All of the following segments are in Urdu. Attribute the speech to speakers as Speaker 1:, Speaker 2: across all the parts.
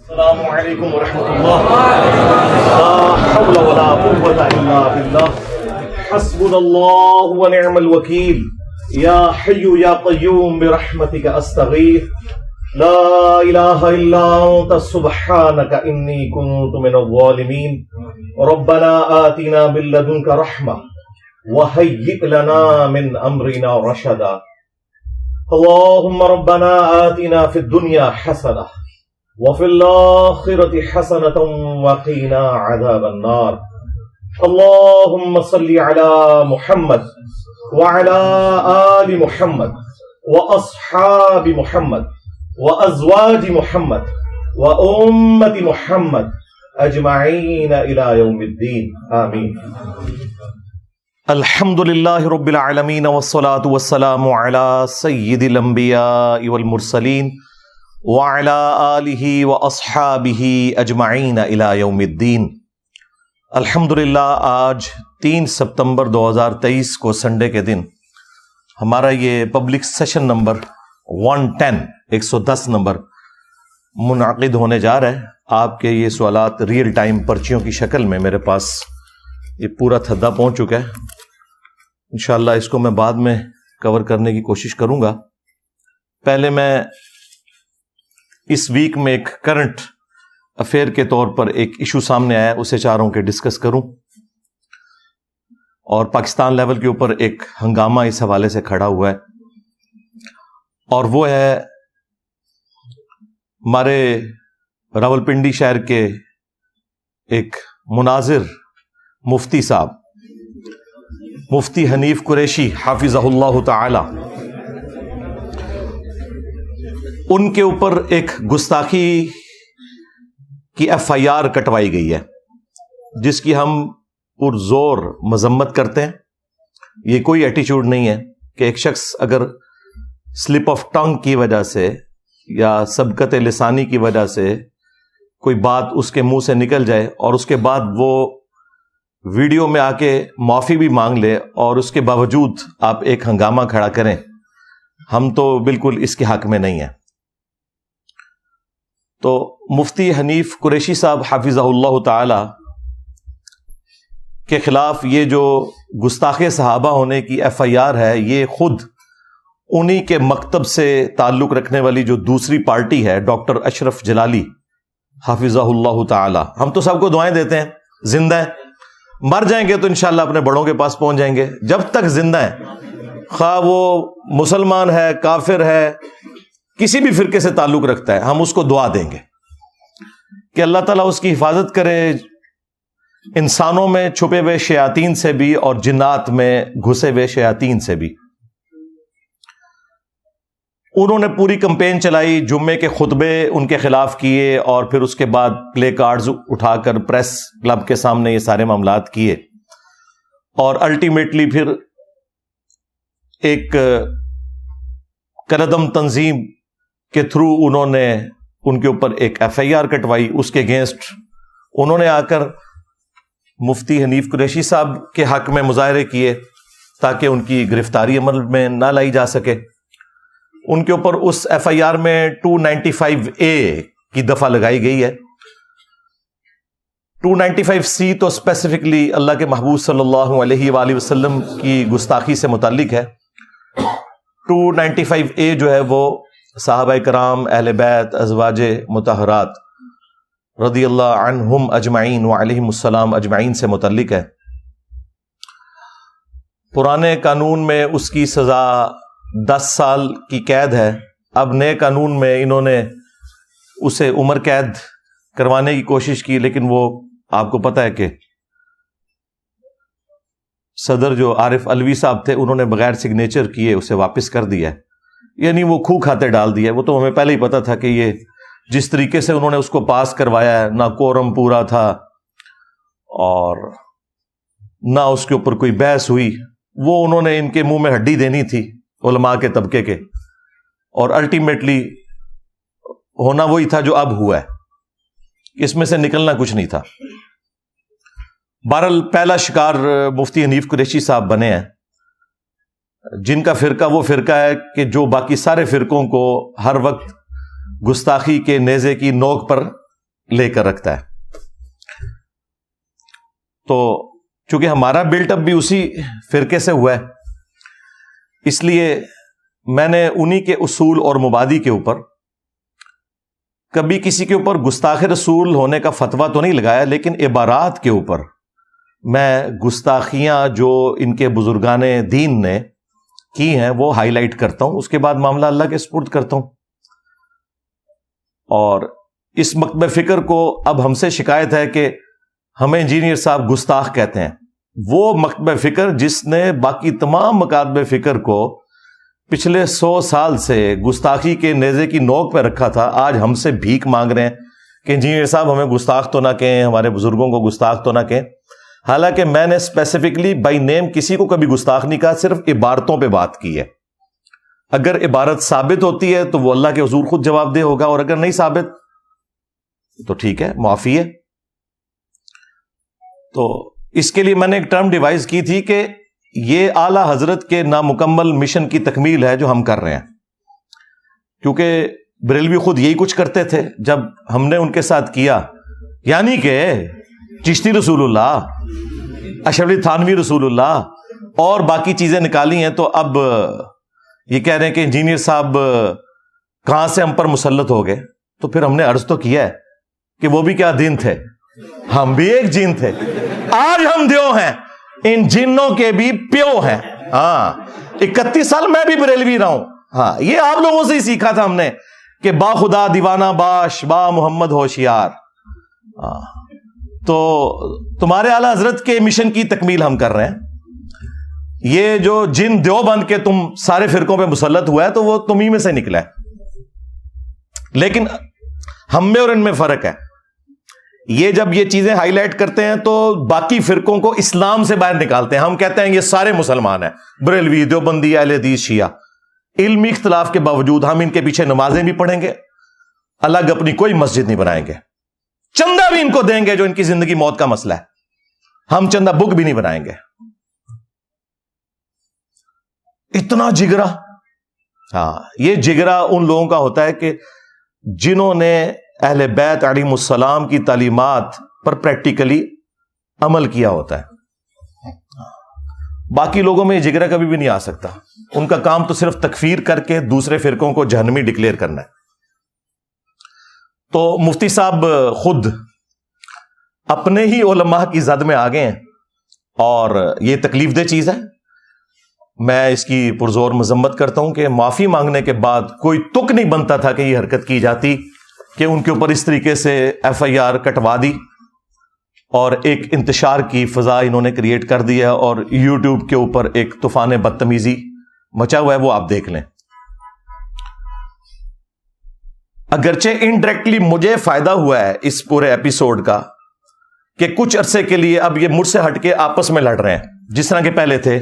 Speaker 1: السلام علیکم ورحمۃ اللہ، لا حول ولا قوة الا باللہ، حسبنا اللہ ونعم الوکیل، یا حی یا قیوم برحمتک استغیث، لا الہ الا انت سبحانک انی کنت من الظالمین، ربنا آتنا من لدنک رحمہ وہیئ لنا من امرنا رشدا، اللہم ربنا آتنا فی الدنیا حسنہ وفي الآخرة حسنة وقنا عذاب النار، اللهم صل على محمد وعلى آل محمد وأصحاب محمد وأزواج محمد وأمة محمد أجمعين إلى يوم الدين آمين۔ الحمد لله رب العالمين والصلاة والسلام على سيد الأنبياء والمرسلين وعلى آلہ واصحابہ اجمعین الی یوم الدین۔ الحمدللہ آج 3 ستمبر 2023 کو سنڈے کے دن ہمارا یہ پبلک سیشن نمبر 110 نمبر منعقد ہونے جا رہا ہے۔ آپ کے یہ سوالات ریئل ٹائم پرچیوں کی شکل میں میرے پاس یہ پورا تھدا پہنچ چکا ہے، انشاءاللہ اس کو میں بعد میں کور کرنے کی کوشش کروں گا۔ پہلے میں اس ویک میں ایک کرنٹ افیئر کے طور پر ایک ایشو سامنے آیا، اسے چاہ رہا ہوں کہ ڈسکس کروں، اور پاکستان لیول کے اوپر ایک ہنگامہ اس حوالے سے کھڑا ہوا ہے، اور وہ ہے ہمارے راولپنڈی شہر کے ایک مناظر مفتی صاحب، مفتی حنیف قریشی حافظہ اللہ تعالی، ان کے اوپر ایک گستاخی کی FIR کٹوائی گئی ہے، جس کی ہم پرزور مذمت کرتے ہیں۔ یہ کوئی ایٹیچیوڈ نہیں ہے کہ ایک شخص اگر سلپ آف ٹنگ کی وجہ سے یا سبقت لسانی کی وجہ سے کوئی بات اس کے منہ سے نکل جائے اور اس کے بعد وہ ویڈیو میں آ کے معافی بھی مانگ لے اور اس کے باوجود آپ ایک ہنگامہ کھڑا کریں، ہم تو بالکل اس کے حق میں نہیں ہیں۔ تو مفتی حنیف قریشی صاحب حافظہ اللہ تعالی کے خلاف یہ جو گستاخ صحابہ ہونے کی FIR ہے، یہ خود انہی کے مکتب سے تعلق رکھنے والی جو دوسری پارٹی ہے، ڈاکٹر اشرف جلالی حافظہ اللہ تعالی، ہم تو سب کو دعائیں دیتے ہیں، زندہ ہیں، مر جائیں گے تو انشاءاللہ اپنے بڑوں کے پاس پہنچ جائیں گے۔ جب تک زندہ ہیں، خواہ وہ مسلمان ہے، کافر ہے، کسی بھی فرقے سے تعلق رکھتا ہے، ہم اس کو دعا دیں گے کہ اللہ تعالیٰ اس کی حفاظت کرے، انسانوں میں چھپے ہوئے شیاطین سے بھی اور جنات میں گھسے ہوئے شیاطین سے بھی۔ انہوں نے پوری کمپین چلائی، جمعے کے خطبے ان کے خلاف کیے، اور پھر اس کے بعد پلے کارڈز اٹھا کر پریس کلب کے سامنے یہ سارے معاملات کیے، اور الٹیمیٹلی پھر ایک کردم تنظیم کے تھرو انہوں نے ان کے اوپر ایک FIR کٹوائی، اس کے اگینسٹ انہوں نے آ کر مفتی حنیف قریشی صاحب کے حق میں مظاہرے کیے تاکہ ان کی گرفتاری عمل میں نہ لائی جا سکے۔ ان کے اوپر اس FIR میں 295A کی دفعہ لگائی گئی ہے۔ 295C تو اسپیسیفکلی اللہ کے محبوب صلی اللہ علیہ وآلہ وسلم کی گستاخی سے متعلق ہے۔ 295A جو ہے وہ صحابہ کرام، اہل بیت، ازواج مطہرات رضی اللہ عنہم اجمعین وعلیہم السلام اجمعین سے متعلق ہے۔ پرانے قانون میں اس کی سزا 10 سال کی قید ہے، اب نئے قانون میں انہوں نے اسے عمر قید کروانے کی کوشش کی، لیکن وہ آپ کو پتہ ہے کہ صدر جو عارف علوی صاحب تھے، انہوں نے بغیر سگنیچر کیے اسے واپس کر دیا ہے، یعنی وہ کھو کھاتے ڈال دیا ہے۔ وہ تو ہمیں پہلے ہی پتا تھا کہ یہ جس طریقے سے انہوں نے اس کو پاس کروایا ہے، نہ کورم پورا تھا اور نہ اس کے اوپر کوئی بحث ہوئی، وہ انہوں نے ان کے منہ میں ہڈی دینی تھی علماء کے طبقے کے، اور الٹیمیٹلی ہونا وہی تھا جو اب ہوا ہے، اس میں سے نکلنا کچھ نہیں تھا۔ بہرحال پہلا شکار مفتی حنیف قریشی صاحب بنے ہیں، جن کا فرقہ وہ فرقہ ہے کہ جو باقی سارے فرقوں کو ہر وقت گستاخی کے نیزے کی نوک پر لے کر رکھتا ہے. تو چونکہ ہمارا بلٹ اپ بھی اسی فرقے سے ہوا ہے، اس لیے میں نے انہی کے اصول اور مبادی کے اوپر کبھی کسی کے اوپر گستاخ رسول ہونے کا فتویٰ تو نہیں لگایا، لیکن عبارات کے اوپر میں گستاخیاں جو ان کے بزرگان دین نے کی ہیں وہ ہائی لائٹ کرتا ہوں، اس کے بعد معاملہ اللہ کے سپرد کرتا ہوں. اور اس مکتب فکر کو اب ہم سے شکایت ہے کہ ہمیں انجینئر صاحب گستاخ کہتے ہیں. وہ مکتب فکر جس نے باقی تمام مکاتب فکر کو پچھلے 100 سال سے گستاخی کے نیزے کی نوک پہ رکھا تھا، آج ہم سے بھیک مانگ رہے ہیں کہ انجینئر صاحب ہمیں گستاخ تو نہ کہیں، ہمارے بزرگوں کو گستاخ تو نہ کہیں. حالانکہ میں نے اسپیسیفکلی بائی نیم کسی کو کبھی گستاخ نہیں کہا، صرف عبارتوں پہ بات کی ہے. اگر عبارت ثابت ہوتی ہے تو وہ اللہ کے حضور خود جواب دہ ہوگا، اور اگر نہیں ثابت تو ٹھیک ہے، معافی ہے. تو اس کے لیے میں نے ایک ٹرم ڈیوائز کی تھی کہ یہ اعلی حضرت کے نامکمل مشن کی تکمیل ہے جو ہم کر رہے ہیں. کیونکہ بریلوی خود یہی کچھ کرتے تھے جب ہم نے ان کے ساتھ کیا، یعنی کہ چشتی رسول اللہ، اشرف علی تھانوی رسول اللہ اور باقی چیزیں نکالی ہیں. تو اب یہ کہہ رہے ہیں کہ انجینئر صاحب کہاں سے ہم پر مسلط ہو گئے. تو پھر ہم نے عرض تو کیا ہے کہ وہ بھی کیا دین تھے، ہم بھی ایک جین تھے. آج ہم دیو ہیں، ان جنوں کے بھی پیو ہیں. ہاں 31 سال میں بھی بریلوی رہا ہوں. ہاں یہ آپ لوگوں سے ہی سیکھا تھا ہم نے کہ با خدا دیوانہ باش، با محمد ہوشیار. تو تمہارے اعلی حضرت کے مشن کی تکمیل ہم کر رہے ہیں. یہ جو جن دیوبند کے تم سارے فرقوں پہ مسلط ہوا ہے تو وہ تم ہی میں سے نکلا ہے. لیکن ہم میں اور ان میں فرق ہے. یہ جب یہ چیزیں ہائی لائٹ کرتے ہیں تو باقی فرقوں کو اسلام سے باہر نکالتے ہیں. ہم کہتے ہیں یہ سارے مسلمان ہیں، بریلوی، دیوبندی، اہل حدیث، شیعہ. علمی اختلاف کے باوجود ہم ان کے پیچھے نمازیں بھی پڑھیں گے، الگ اپنی کوئی مسجد نہیں بنائیں گے. چندہ بھی ان کو دیں گے جو ان کی زندگی موت کا مسئلہ ہے، ہم چندہ بک بھی نہیں بنائیں گے. اتنا جگرا. ہاں یہ جگرا ان لوگوں کا ہوتا ہے کہ جنہوں نے اہل بیت علیہم السلام کی تعلیمات پر پریکٹیکلی عمل کیا ہوتا ہے. باقی لوگوں میں یہ جگرا کبھی بھی نہیں آ سکتا. ان کا کام تو صرف تکفیر کر کے دوسرے فرقوں کو جہنمی ڈکلیئر کرنا ہے. تو مفتی صاحب خود اپنے ہی علماء کی زد میں آ گئے ہیں اور یہ تکلیف دہ چیز ہے. میں اس کی پرزور مذمت کرتا ہوں کہ معافی مانگنے کے بعد کوئی تک نہیں بنتا تھا کہ یہ حرکت کی جاتی کہ ان کے اوپر اس طریقے سے ایف آئی آر کٹوا دی اور ایک انتشار کی فضا انہوں نے کریٹ کر دیا اور یوٹیوب کے اوپر ایک طوفان بدتمیزی مچا ہوا ہے. وہ آپ دیکھ لیں. اگرچہ انڈائریکٹلی مجھے فائدہ ہوا ہے اس پورے ایپیسوڈ کا کہ کچھ عرصے کے لیے اب یہ مجھ سے ہٹ کے آپس میں لڑ رہے ہیں جس طرح کے پہلے تھے.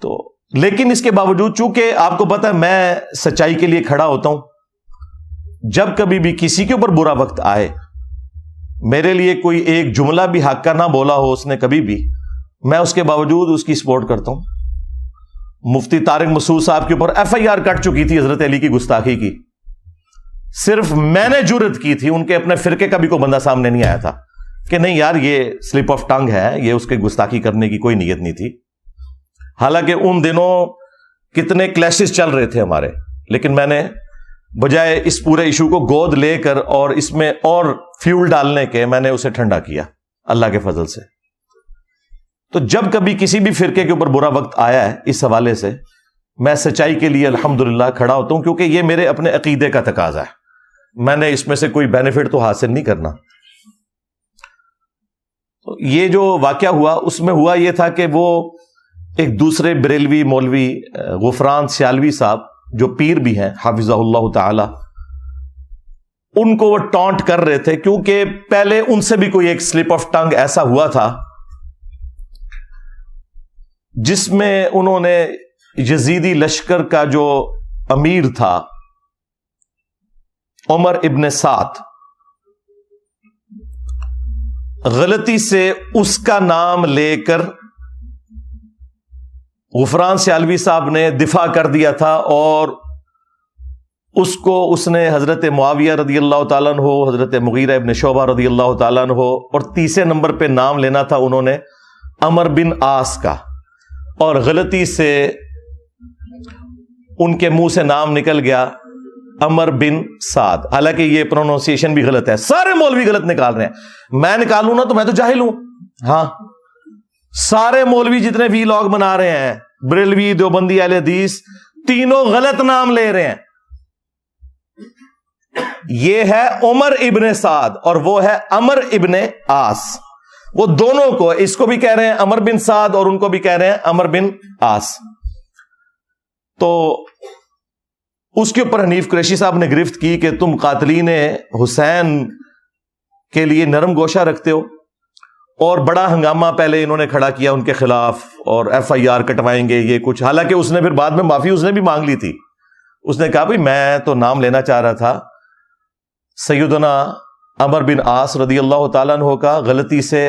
Speaker 1: تو لیکن اس کے باوجود چونکہ آپ کو پتا ہے میں سچائی کے لیے کھڑا ہوتا ہوں. جب کبھی بھی کسی کے اوپر برا وقت آئے، میرے لیے کوئی ایک جملہ بھی حق کا نہ بولا ہو اس نے کبھی بھی، میں اس کے باوجود اس کی سپورٹ کرتا ہوں. مفتی طارق مسعود صاحب کے اوپر ایف آئی آر کٹ چکی تھی حضرت علی کی گستاخی کی. صرف میں نے جرت کی تھی، ان کے اپنے فرقے کا بھی کوئی بندہ سامنے نہیں آیا تھا کہ نہیں یار یہ سلپ آف ٹنگ ہے، یہ اس کے گستاخی کرنے کی کوئی نیت نہیں تھی. حالانکہ ان دنوں کتنے کلیشز چل رہے تھے ہمارے، لیکن میں نے بجائے اس پورے ایشو کو گود لے کر اور اس میں اور فیول ڈالنے کے میں نے اسے ٹھنڈا کیا اللہ کے فضل سے. تو جب کبھی کسی بھی فرقے کے اوپر برا وقت آیا ہے اس حوالے سے، میں سچائی کے لیے الحمدللہ کھڑا ہوتا ہوں کیونکہ یہ میرے اپنے عقیدے کا تقاضا ہے. میں نے اس میں سے کوئی بینیفٹ تو حاصل نہیں کرنا. تو یہ جو واقعہ ہوا اس میں ہوا یہ تھا کہ وہ ایک دوسرے بریلوی مولوی غفران سیالوی صاحب جو پیر بھی ہیں حافظہ اللہ تعالی، ان کو وہ ٹانٹ کر رہے تھے کیونکہ پہلے ان سے بھی کوئی ایک سلپ آف ٹنگ ایسا ہوا تھا جس میں انہوں نے یزیدی لشکر کا جو امیر تھا عمر ابن سعد، غلطی سے اس کا نام لے کر غفران سیالوی صاحب نے دفاع کر دیا تھا اور اس کو اس نے حضرت معاویہ رضی اللہ تعالیٰ عنہ، حضرت مغیرہ ابن شعبہ رضی اللہ تعالیٰ عنہ، اور تیسرے نمبر پہ نام لینا تھا انہوں نے عمر بن عاص کا، اور غلطی سے ان کے منہ سے نام نکل گیا عمر بن سعد، حالانکہ یہ پروننسیشن بھی غلط ہے، سارے مولوی غلط نکال رہے ہیں، میں نکالوں نا تو میں تو جاہل ہوں، ہاں سارے مولوی جتنے وی لاگ بنا رہے ہیں، بریلوی، دیوبندی، اہل حدیث، تینوں غلط نام لے رہے ہیں۔ یہ ہے عمر ابن سعد اور وہ ہے عمر ابن عاص، وہ دونوں کو، اس کو بھی کہہ رہے ہیں عمر بن سعد اور ان کو بھی کہہ رہے ہیں عمر بن عاص۔ تو اس کے اوپر حنیف قریشی صاحب نے گرفت کی کہ تم قاتلین حسین کے لیے نرم گوشہ رکھتے ہو، اور بڑا ہنگامہ پہلے انہوں نے کھڑا کیا ان کے خلاف، اور ایف آئی آر کٹوائیں گے یہ کچھ، حالانکہ اس نے پھر بعد میں معافی اس نے بھی مانگ لی تھی، اس نے کہا بھائی میں تو نام لینا چاہ رہا تھا سیدنا عمر بن عاص رضی اللہ تعالیٰ عنہ کا، غلطی سے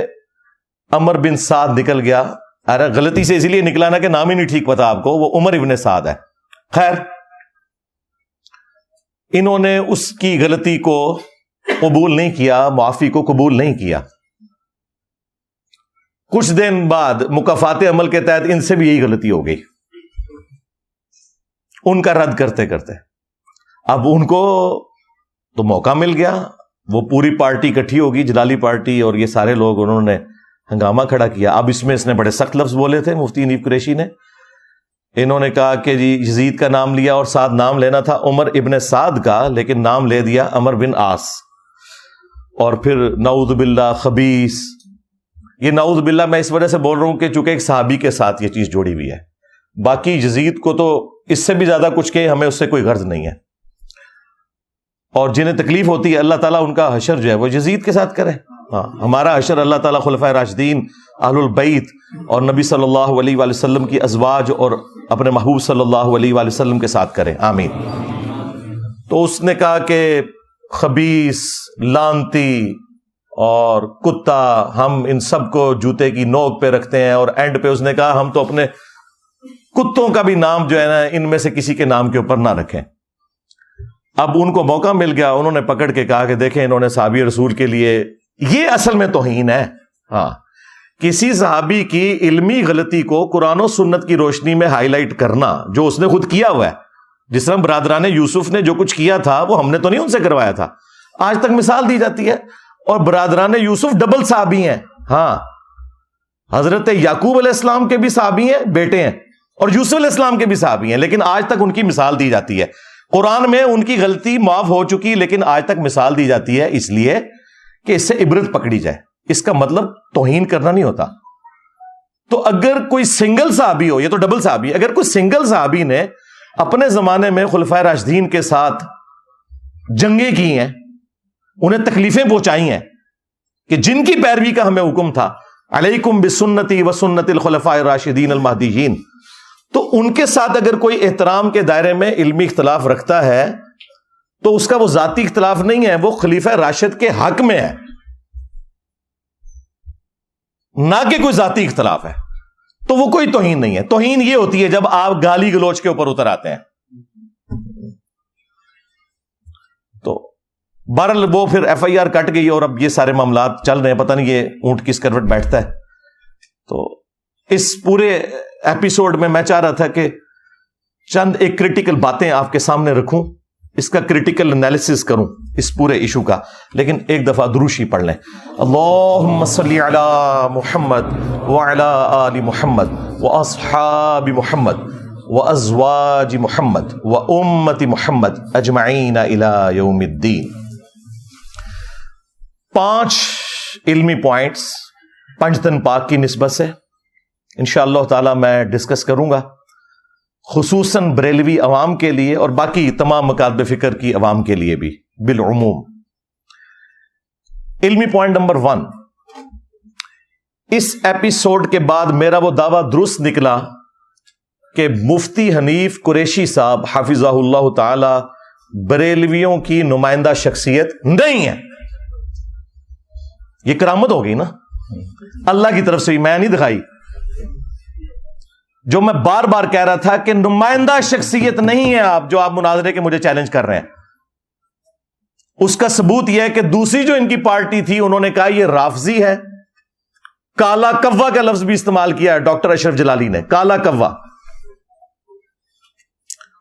Speaker 1: عمر بن سعد نکل گیا، ارے غلطی سے اسی لیے نکلا نا کہ نام ہی نہیں ٹھیک پتا آپ کو، وہ عمر ابن سعد ہے۔ خیر انہوں نے اس کی غلطی کو قبول نہیں کیا، معافی کو قبول نہیں کیا۔ کچھ دن بعد مکافات عمل کے تحت ان سے بھی یہی غلطی ہو گئی، ان کا رد کرتے کرتے اب ان کو تو موقع مل گیا، وہ پوری پارٹی اکٹھی ہوگی، جلالی پارٹی اور یہ سارے لوگ، انہوں نے ہنگامہ کھڑا کیا۔ اب اس میں اس نے بڑے سخت لفظ بولے تھے مفتی حنیف قریشی نے، انہوں نے کہا کہ جی یزید کا نام لیا اور ساتھ نام لینا تھا عمر ابن سعد کا، لیکن نام لے دیا عمر بن عاص، اور پھر نعوذ باللہ خبیث، یہ نعوذ باللہ میں اس وجہ سے بول رہا ہوں کہ چونکہ ایک صحابی کے ساتھ یہ چیز جوڑی ہوئی ہے، باقی یزید کو تو اس سے بھی زیادہ کچھ کہ ہمیں اس سے کوئی غرض نہیں ہے، اور جنہیں تکلیف ہوتی ہے اللہ تعالیٰ ان کا حشر جو ہے وہ یزید کے ساتھ کرے، ہاں ہمارا حشر اللہ تعالیٰ خلفائے راشدین، اہل البیت اور نبی صلی اللہ علیہ وآلہ وسلم کی ازواج اور اپنے محبوب صلی اللہ علیہ وآلہ وسلم کے ساتھ کرے، آمین۔ تو اس نے کہا کہ خبیث، لعنتی اور کتا، ہم ان سب کو جوتے کی نوک پہ رکھتے ہیں، اور اینڈ پہ اس نے کہا ہم تو اپنے کتوں کا بھی نام جو ہے نا ان میں سے کسی کے نام کے اوپر نہ رکھیں۔ اب ان کو موقع مل گیا، انہوں نے پکڑ کے کہا کہ دیکھیں انہوں نے صحابی رسول کے لیے، یہ اصل میں توہین ہے، ہاں کسی صحابی کی علمی غلطی کو قرآن و سنت کی روشنی میں ہائی لائٹ کرنا، جو اس نے خود کیا ہوا ہے، جس طرح برادران یوسف نے جو کچھ کیا تھا وہ ہم نے تو نہیں ان سے کروایا تھا، آج تک مثال دی جاتی ہے، اور برادران یوسف ڈبل صحابی ہیں، ہاں حضرت یعقوب علیہ السلام کے بھی صحابی ہیں، بیٹے ہیں، اور یوسف علیہ السلام کے بھی صحابی ہیں، لیکن آج تک ان کی مثال دی جاتی ہے، قرآن میں ان کی غلطی معاف ہو چکی لیکن آج تک مثال دی جاتی ہے، اس لیے کہ اس سے عبرت پکڑی جائے، اس کا مطلب توہین کرنا نہیں ہوتا۔ تو اگر کوئی سنگل صحابی ہو، یہ تو ڈبل صحابی، اگر کوئی سنگل صحابی نے اپنے زمانے میں خلفائے راشدین کے ساتھ جنگیں کی ہیں، انہیں تکلیفیں پہنچائی ہیں، کہ جن کی پیروی کا ہمیں حکم تھا، علیکم بسنتی وسنت الخلفاء الراشدین المہدیین، تو ان کے ساتھ اگر کوئی احترام کے دائرے میں علمی اختلاف رکھتا ہے تو اس کا وہ ذاتی اختلاف نہیں ہے، وہ خلیفہ راشد کے حق میں ہے، نہ کہ کوئی ذاتی اختلاف ہے، تو وہ کوئی توہین نہیں ہے۔ توہین یہ ہوتی ہے جب آپ گالی گلوچ کے اوپر اتر آتے ہیں۔ تو بہرحال وہ پھر ایف آئی آر کٹ گئی اور اب یہ سارے معاملات چل رہے ہیں، پتہ نہیں یہ اونٹ کس کروٹ بیٹھتا ہے۔ تو اس پورے ایپیسوڈ میں چاہ رہا تھا کہ چند ایک کریٹیکل باتیں آپ کے سامنے رکھوں، اس کا کریٹیکل انالیسس کروں اس پورے ایشو کا، لیکن ایک دفعہ دروشی پڑھ لیں۔ اللہم صلی علی محمد وعلی آل محمد واصحاب محمد وازواج محمد وامت محمد اجمعین الی یوم الدین۔ 5 علمی پوائنٹس پنجتن پاک کی نسبت سے انشاءاللہ تعالی میں ڈسکس کروں گا، خصوصاً بریلوی عوام کے لیے اور باقی تمام مکاتب فکر کی عوام کے لیے بھی بالعموم۔ علمی پوائنٹ نمبر 1، اس ایپیسوڈ کے بعد میرا وہ دعویٰ درست نکلا کہ مفتی حنیف قریشی صاحب حافظہ اللہ تعالی بریلویوں کی نمائندہ شخصیت نہیں ہے۔ یہ کرامت ہو گئی نا، اللہ کی طرف سے، میں نہیں دکھائی، جو میں بار بار کہہ رہا تھا کہ نمائندہ شخصیت نہیں ہے آپ، جو آپ مناظرے کے مجھے چیلنج کر رہے ہیں. اس کا ثبوت یہ ہے کہ دوسری جو ان کی پارٹی تھی انہوں نے کہا یہ رافضی ہے. کالا کوا کا لفظ بھی استعمال کیا ہے ڈاکٹر اشرف جلالی نے، کالا کوا،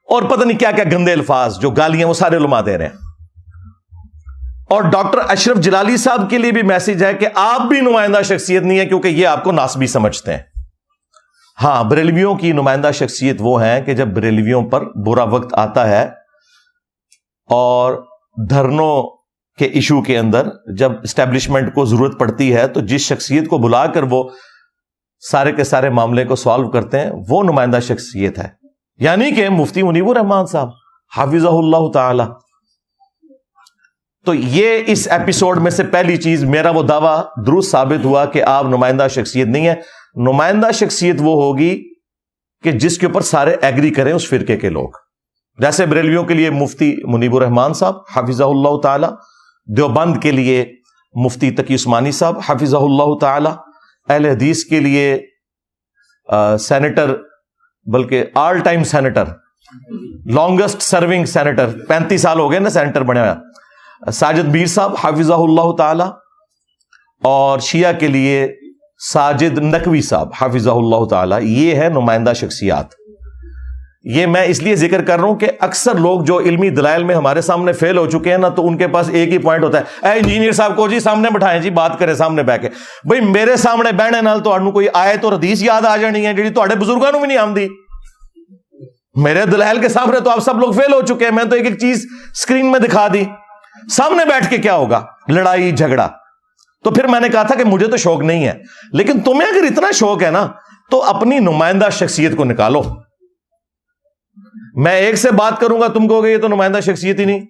Speaker 1: اور پتہ نہیں کیا کیا گندے الفاظ جو گالیاں وہ سارے علماء دے رہے ہیں. اور ڈاکٹر اشرف جلالی صاحب کے لیے بھی میسج ہے کہ آپ بھی نمائندہ شخصیت نہیں ہے، کیونکہ یہ آپ کو ناسبی سمجھتے ہیں. ہاں، بریلویوں کی نمائندہ شخصیت وہ ہیں کہ جب بریلویوں پر برا وقت آتا ہے اور دھرنوں کے ایشو کے اندر جب اسٹیبلشمنٹ کو ضرورت پڑتی ہے تو جس شخصیت کو بلا کر وہ سارے کے سارے معاملے کو سالو کرتے ہیں وہ نمائندہ شخصیت ہے. یعنی کہ مفتی منیب الرحمان صاحب حافظہ اللہ تعالی. تو یہ اس ایپیسوڈ میں سے پہلی چیز، میرا وہ دعویٰ درست ثابت ہوا کہ آپ نمائندہ شخصیت نہیں ہے. نمائندہ شخصیت وہ ہوگی کہ جس کے اوپر سارے ایگری کریں اس فرقے کے لوگ. جیسے بریلویوں کے لیے مفتی منیب الرحمان صاحب حافظہ اللہ تعالی، دیوبند کے لیے مفتی تقی عثمانی صاحب حافظہ اللہ تعالی، اہل حدیث کے لیے سینیٹر، بلکہ all time senator, longest serving senator, 35 سال ہو گئے نا سینیٹر بنے ہوئے، ساجد میر صاحب حافظہ اللہ تعالی، اور شیعہ کے لیے ساجد نقوی صاحب حافظہ اللہ تعالی. یہ ہے نمائندہ شخصیات. یہ میں اس لیے ذکر کر رہا ہوں کہ اکثر لوگ جو علمی دلائل میں ہمارے سامنے فیل ہو چکے ہیں نا، تو ان کے پاس ایک ہی پوائنٹ ہوتا ہے، اے انجینئر صاحب کو جی سامنے بٹھائیں جی، بات کریں سامنے بیٹھ کے. بھئی میرے سامنے بہنے نال تہاڈوں کوئی آیت اور حدیث یاد آ جانی ہے جڑی تہاڈے بزرگاں نوں بھی نہیں آندی. میرے دلائل کے سامنے تو آپ سب لوگ فیل ہو چکے ہیں. میں تو ایک ایک چیز اسکرین میں دکھا دی، سامنے بیٹھ کے کیا ہوگا؟ لڑائی جھگڑا. تو پھر میں نے کہا تھا کہ مجھے تو شوق نہیں ہے، لیکن تمہیں اگر اتنا شوق ہے نا تو اپنی نمائندہ شخصیت کو نکالو. میں ایک سے بات کروں گا تم کہو گے یہ تو نمائندہ شخصیت ہی نہیں،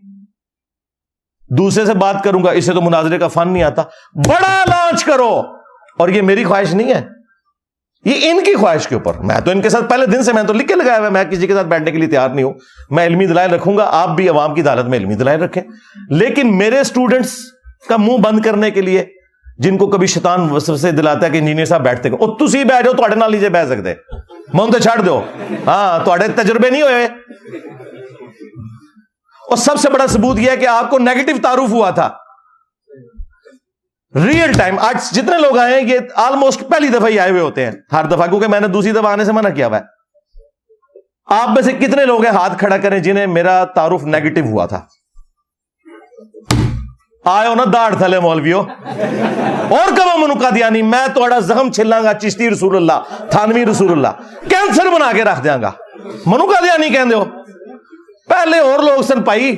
Speaker 1: دوسرے سے بات کروں گا اسے تو مناظرے کا فن نہیں آتا. بڑا لانچ کرو. اور یہ میری خواہش نہیں ہے، یہ ان کی خواہش کے اوپر. میں تو ان کے ساتھ پہلے دن سے میں تو لکھ کے لگایا ہوا، میں کسی کے ساتھ بیٹھنے کے لیے تیار نہیں ہوں. میں علمی دلائل رکھوں گا، آپ بھی عوام کی عدالت میں علمی دلائل رکھیں. لیکن میرے اسٹوڈنٹس کا منہ بند کرنے کے لیے، جن کو کبھی شیطان وسوسے دلاتا ہے کہ انجینئر صاحب بیٹھتے ہیں، او تسی بیٹھ جاؤ، تواڈے نال نہیں جے بیٹھ سکتے، من تے چھڑ دو. ہاں، تواڈے تجربے نہیں ہوئے. اور سب سے بڑا ثبوت یہ ہے کہ آپ کو نیگیٹو تعارف ہوا تھا ریئل ٹائم. آج جتنے لوگ آئے ہیں یہ آلموسٹ پہلی دفعہ ہی آئے ہوئے ہوتے ہیں ہر دفعہ، کیونکہ میں نے دوسری دفعہ آنے سے منع کیا ہوا ہے. آپ میں سے کتنے لوگ ہیں ہاتھ کھڑا کریں جنہیں میرا تعارف نیگیٹو ہوا تھا؟ آئے ہو نا داڑھ تھلے مولویو. اور کبھی منو قادیانی میں تھوڑا زخم چھلاں گا، چشتی رسول اللہ، تھانوی رسول اللہ، کینسر بنا کے رکھ دیاں گا. منو قادیانی کہندے ہو؟ پہلے اور لوگ سن پائی.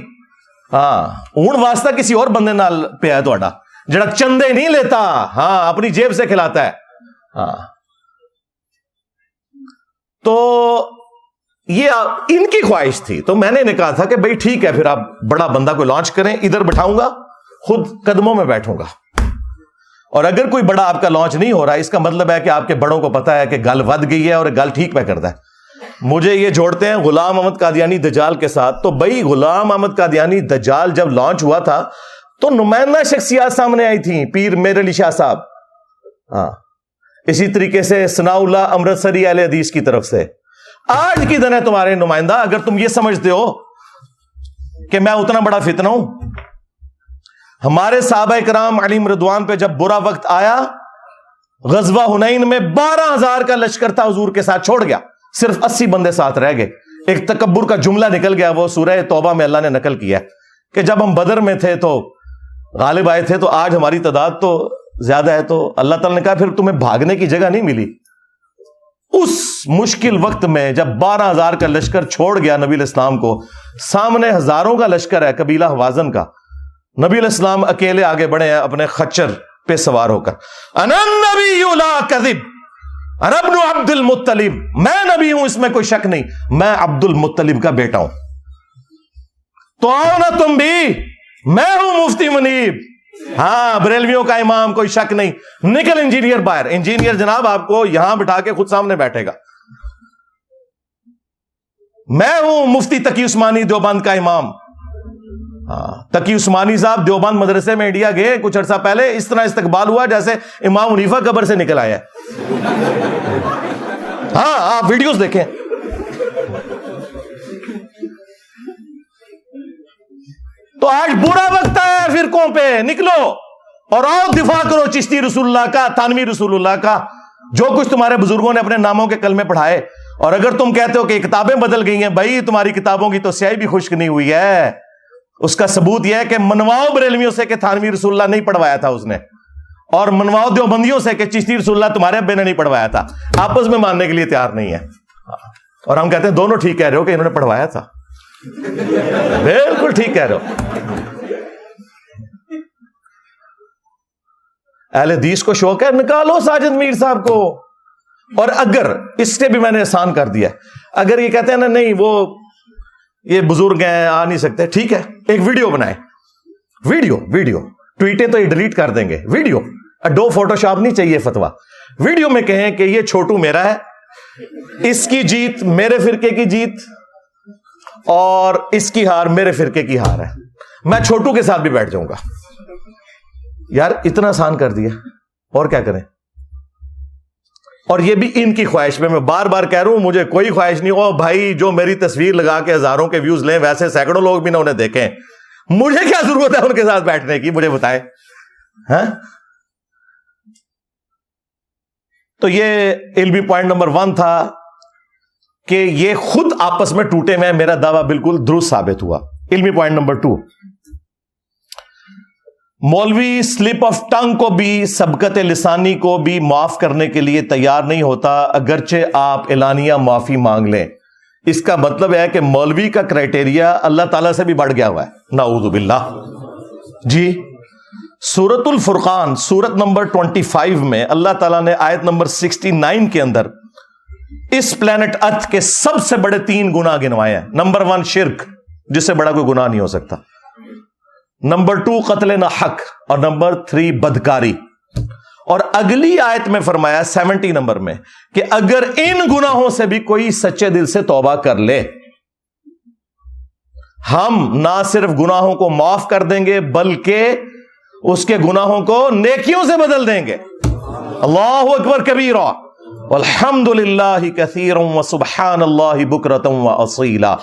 Speaker 1: ہاں، ہن واسطہ کسی اور بندے نال پیا ہے تہاڈا جڑا چندے نہیں لیتا، ہاں اپنی جیب سے کھلاتا ہے. ہاں، تو یہ ان کی خواہش تھی. تو میں نے کہا تھا کہ بھائی ٹھیک ہے، پھر آپ بڑا بندہ کو لانچ کریں، ادھر بٹھاؤں گا، خود قدموں میں بیٹھوں گا. اور اگر کوئی بڑا آپ کا لانچ نہیں ہو رہا، اس کا مطلب ہے کہ آپ کے بڑوں کو پتا ہے کہ گل ود گئی ہے اور گل ٹھیک پہ کرتا ہے. مجھے یہ جوڑتے ہیں غلام احمد قادیانی دجال کے ساتھ. تو بھائی غلام احمد قادیانی دجال جب لانچ ہوا تھا تو نمائندہ شخصیات سامنے آئی تھیں، پیر میر علی شاہ صاحب، ہاں اسی طریقے سے ثناء اللہ امرتسری اہل حدیث کی طرف سے. آج کی دن ہے تمہارے نمائندہ. اگر تم یہ سمجھتے ہو کہ میں اتنا بڑا فتنہ ہوں، ہمارے صحابہ کرام علیہم رضوان پہ جب برا وقت آیا، غزوہ حنین میں 12,000 کا لشکر تھا حضور کے ساتھ، چھوڑ گیا، صرف 80 بندے ساتھ رہ گئے. ایک تکبر کا جملہ نکل گیا، وہ سورہ توبہ میں اللہ نے نقل کیا کہ جب ہم بدر میں تھے تو غالب آئے تھے، تو آج ہماری تعداد تو زیادہ ہے. تو اللہ تعالیٰ نے کہا پھر تمہیں بھاگنے کی جگہ نہیں ملی. اس مشکل وقت میں جب 12,000 کا لشکر چھوڑ گیا نبی علیہ السلام کو، سامنے ہزاروں کا لشکر ہے قبیلہ حوازن کا، نبی علیہ السلام اکیلے آگے بڑھے ہیں اپنے خچر پہ سوار ہو کر. انا النبی لا کذب انا ابن عبد المطلب، میں نبی ہوں اس میں کوئی شک نہیں، میں عبد المطلب کا بیٹا ہوں. تو آؤ نا تم بھی، میں ہوں مفتی منیب، ہاں بریلویوں کا امام، کوئی شک نہیں. نکل انجینئر باہر. انجینئر جناب آپ کو یہاں بٹھا کے خود سامنے بیٹھے گا. میں ہوں مفتی تقی عثمانی دیوبند کا امام. ہاں، تقی عثمانی صاحب دیوبند مدرسے میں انڈیا گئے کچھ عرصہ پہلے، اس طرح استقبال ہوا جیسے امام حنیفہ قبر سے نکل آیا ہے. ہاں آپ ویڈیوز دیکھیں. تو آج برا وقت ہے فرقوں پہ، نکلو اور آؤ دفاع کرو چشتی رسول اللہ کا، تھانوی رسول اللہ کا، جو کچھ تمہارے بزرگوں نے اپنے ناموں کے کلمے پڑھائے. اور اگر تم کہتے ہو کہ کتابیں بدل گئی ہیں، بھائی تمہاری کتابوں کی تو سیاہی بھی خشک نہیں ہوئی ہے. اس کا ثبوت یہ ہے کہ منواؤ بریلویوں سے کہ تھانوی رسول اللہ نہیں پڑھوایا تھا اس نے، اور منواؤ دیوبندیوں سے کہ چشتی رسول اللہ تمہارے ابے نے نہیں پڑھوایا تھا. آپس میں ماننے کے لیے تیار نہیں ہے. اور ہم کہتے ہیں دونوں ٹھیک کہہ رہے ہو کہ انہوں نے پڑھوایا تھا. بالکل ٹھیک کہہ رہے ہو. اہل حدیث کو شوق ہے، نکالو ساجد میر صاحب کو. اور اگر اس سے بھی میں نے احسان کر دیا، اگر یہ کہتے ہیں نا نہیں وہ یہ بزرگ ہیں آ نہیں سکتے، ٹھیک ہے ایک ویڈیو بنائیں. ویڈیو ٹویٹیں تو یہ ڈیلیٹ کر دیں گے. ویڈیو اڈو فوٹو شاپ نہیں چاہیے فتوا. ویڈیو میں کہیں کہ یہ چھوٹو میرا ہے، اس کی جیت میرے فرقے کی جیت، اور اس کی ہار میرے فرقے کی ہار ہے. میں چھوٹو کے ساتھ بھی بیٹھ جاؤں گا. یار اتنا آسان کر دیا، اور کیا کریں. اور یہ بھی ان کی خواہش میں بار بار کہہ رہا ہوں، مجھے کوئی خواہش نہیں. او بھائی جو میری تصویر لگا کے ہزاروں کے ویوز لیں، ویسے سینکڑوں لوگ بھی نہ انہیں دیکھیں. مجھے کیا ضرورت ہے ان کے ساتھ بیٹھنے کی، مجھے بتائیں. ہاں تو یہ علمی پوائنٹ نمبر 1 تھا کہ یہ خود آپس میں ٹوٹے میں میرا دعویٰ بالکل درست ثابت ہوا. علمی پوائنٹ نمبر 2، مولوی سلپ آف ٹنگ کو بھی، سبقت لسانی کو بھی معاف کرنے کے لیے تیار نہیں ہوتا، اگرچہ آپ اعلانیہ معافی مانگ لیں. اس کا مطلب ہے کہ مولوی کا کرائٹیریا اللہ تعالیٰ سے بھی بڑھ گیا ہوا ہے، نعوذ باللہ. جی سورۃ الفرقان سورت نمبر 25 میں اللہ تعالیٰ نے آیت نمبر 69 کے اندر اس پلانٹ ارتھ کے سب سے بڑے 3 گناہ گنوائے ہیں. نمبر 1 شرک، جس سے بڑا کوئی گناہ نہیں ہو سکتا. نمبر 2 قتل نہ حق، اور نمبر 3 بدکاری. اور اگلی آیت میں فرمایا 70 نمبر میں کہ اگر ان گناہوں سے بھی کوئی سچے دل سے توبہ کر لے، ہم نہ صرف گناہوں کو معاف کر دیں گے بلکہ اس کے گناہوں کو نیکیوں سے بدل دیں گے. اللہ اکبر کبیرا والحمد للہ کثیرا وسبحان اللہ بکرۃ واصیلا.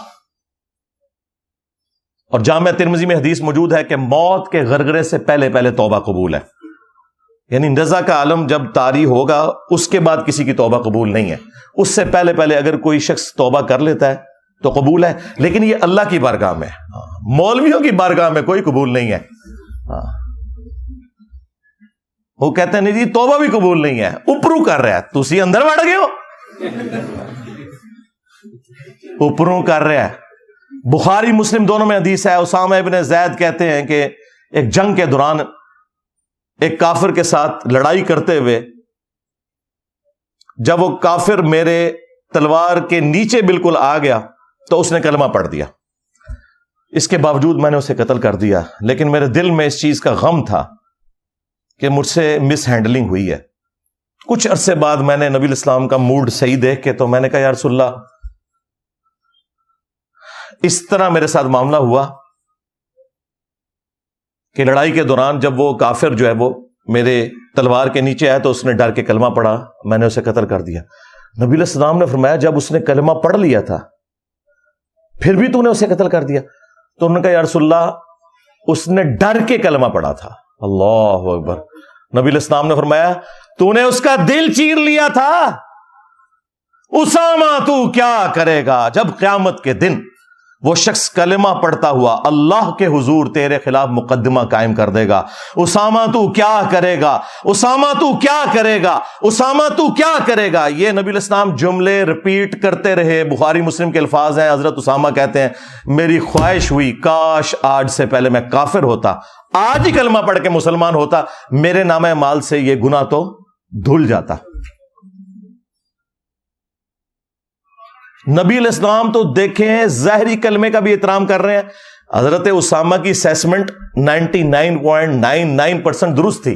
Speaker 1: اور جامعہ ترمذی میں حدیث موجود ہے کہ موت کے غرغرے سے پہلے پہلے توبہ قبول ہے. یعنی رضا کا عالم جب طاری ہوگا اس کے بعد کسی کی توبہ قبول نہیں ہے. اس سے پہلے پہلے اگر کوئی شخص توبہ کر لیتا ہے تو قبول ہے. لیکن یہ اللہ کی بارگاہ میں، مولویوں کی بارگاہ میں کوئی قبول نہیں ہے. وہ کہتے ہیں نہیں جی توبہ بھی قبول نہیں ہے، اوپروں کر رہا ہے. تسی اندر بڑھ گئے ہو، اوپروں کر رہا ہے. بخاری مسلم دونوں میں حدیث ہے، اسامہ ابن زید کہتے ہیں کہ ایک جنگ کے دوران ایک کافر کے ساتھ لڑائی کرتے ہوئے جب وہ کافر میرے تلوار کے نیچے بالکل آ گیا تو اس نے کلمہ پڑھ دیا. اس کے باوجود میں نے اسے قتل کر دیا، لیکن میرے دل میں اس چیز کا غم تھا کہ مجھ سے مس ہینڈلنگ ہوئی ہے. کچھ عرصے بعد میں نے نبی الاسلام کا موڈ صحیح دیکھ کے تو میں نے کہا یا رسول اللہ اس طرح میرے ساتھ معاملہ ہوا کہ لڑائی کے دوران جب وہ کافر جو ہے وہ میرے تلوار کے نیچے آیا تو اس نے ڈر کے کلمہ پڑھا، میں نے اسے قتل کر دیا. نبی علیہ السلام نے فرمایا جب اس نے کلمہ پڑھ لیا تھا پھر بھی تو نے اسے قتل کر دیا؟ تو انہوں نے کہا یا رسول اللہ اس نے ڈر کے کلمہ پڑھا تھا. اللہ اکبر. نبی علیہ السلام نے فرمایا تو نے اس کا دل چیر لیا تھا. اسامہ تو کیا کرے گا جب قیامت کے دن وہ شخص کلمہ پڑھتا ہوا اللہ کے حضور تیرے خلاف مقدمہ قائم کر دے گا. اسامہ تو کیا کرے گا، اسامہ تو کیا کرے گا، اسامہ تو کیا کرے گا. یہ نبی علیہ السلام جملے رپیٹ کرتے رہے. بخاری مسلم کے الفاظ ہیں، حضرت اسامہ کہتے ہیں میری خواہش ہوئی کاش آج سے پہلے میں کافر ہوتا، آج ہی کلمہ پڑھ کے مسلمان ہوتا، میرے نام مال سے یہ گناہ تو دھل جاتا. نبی علیہ السلام تو دیکھیں ظاہری کلمے کا بھی احترام کر رہے ہیں. حضرت اسامہ کی اسیسمنٹ 99.99% درست تھی،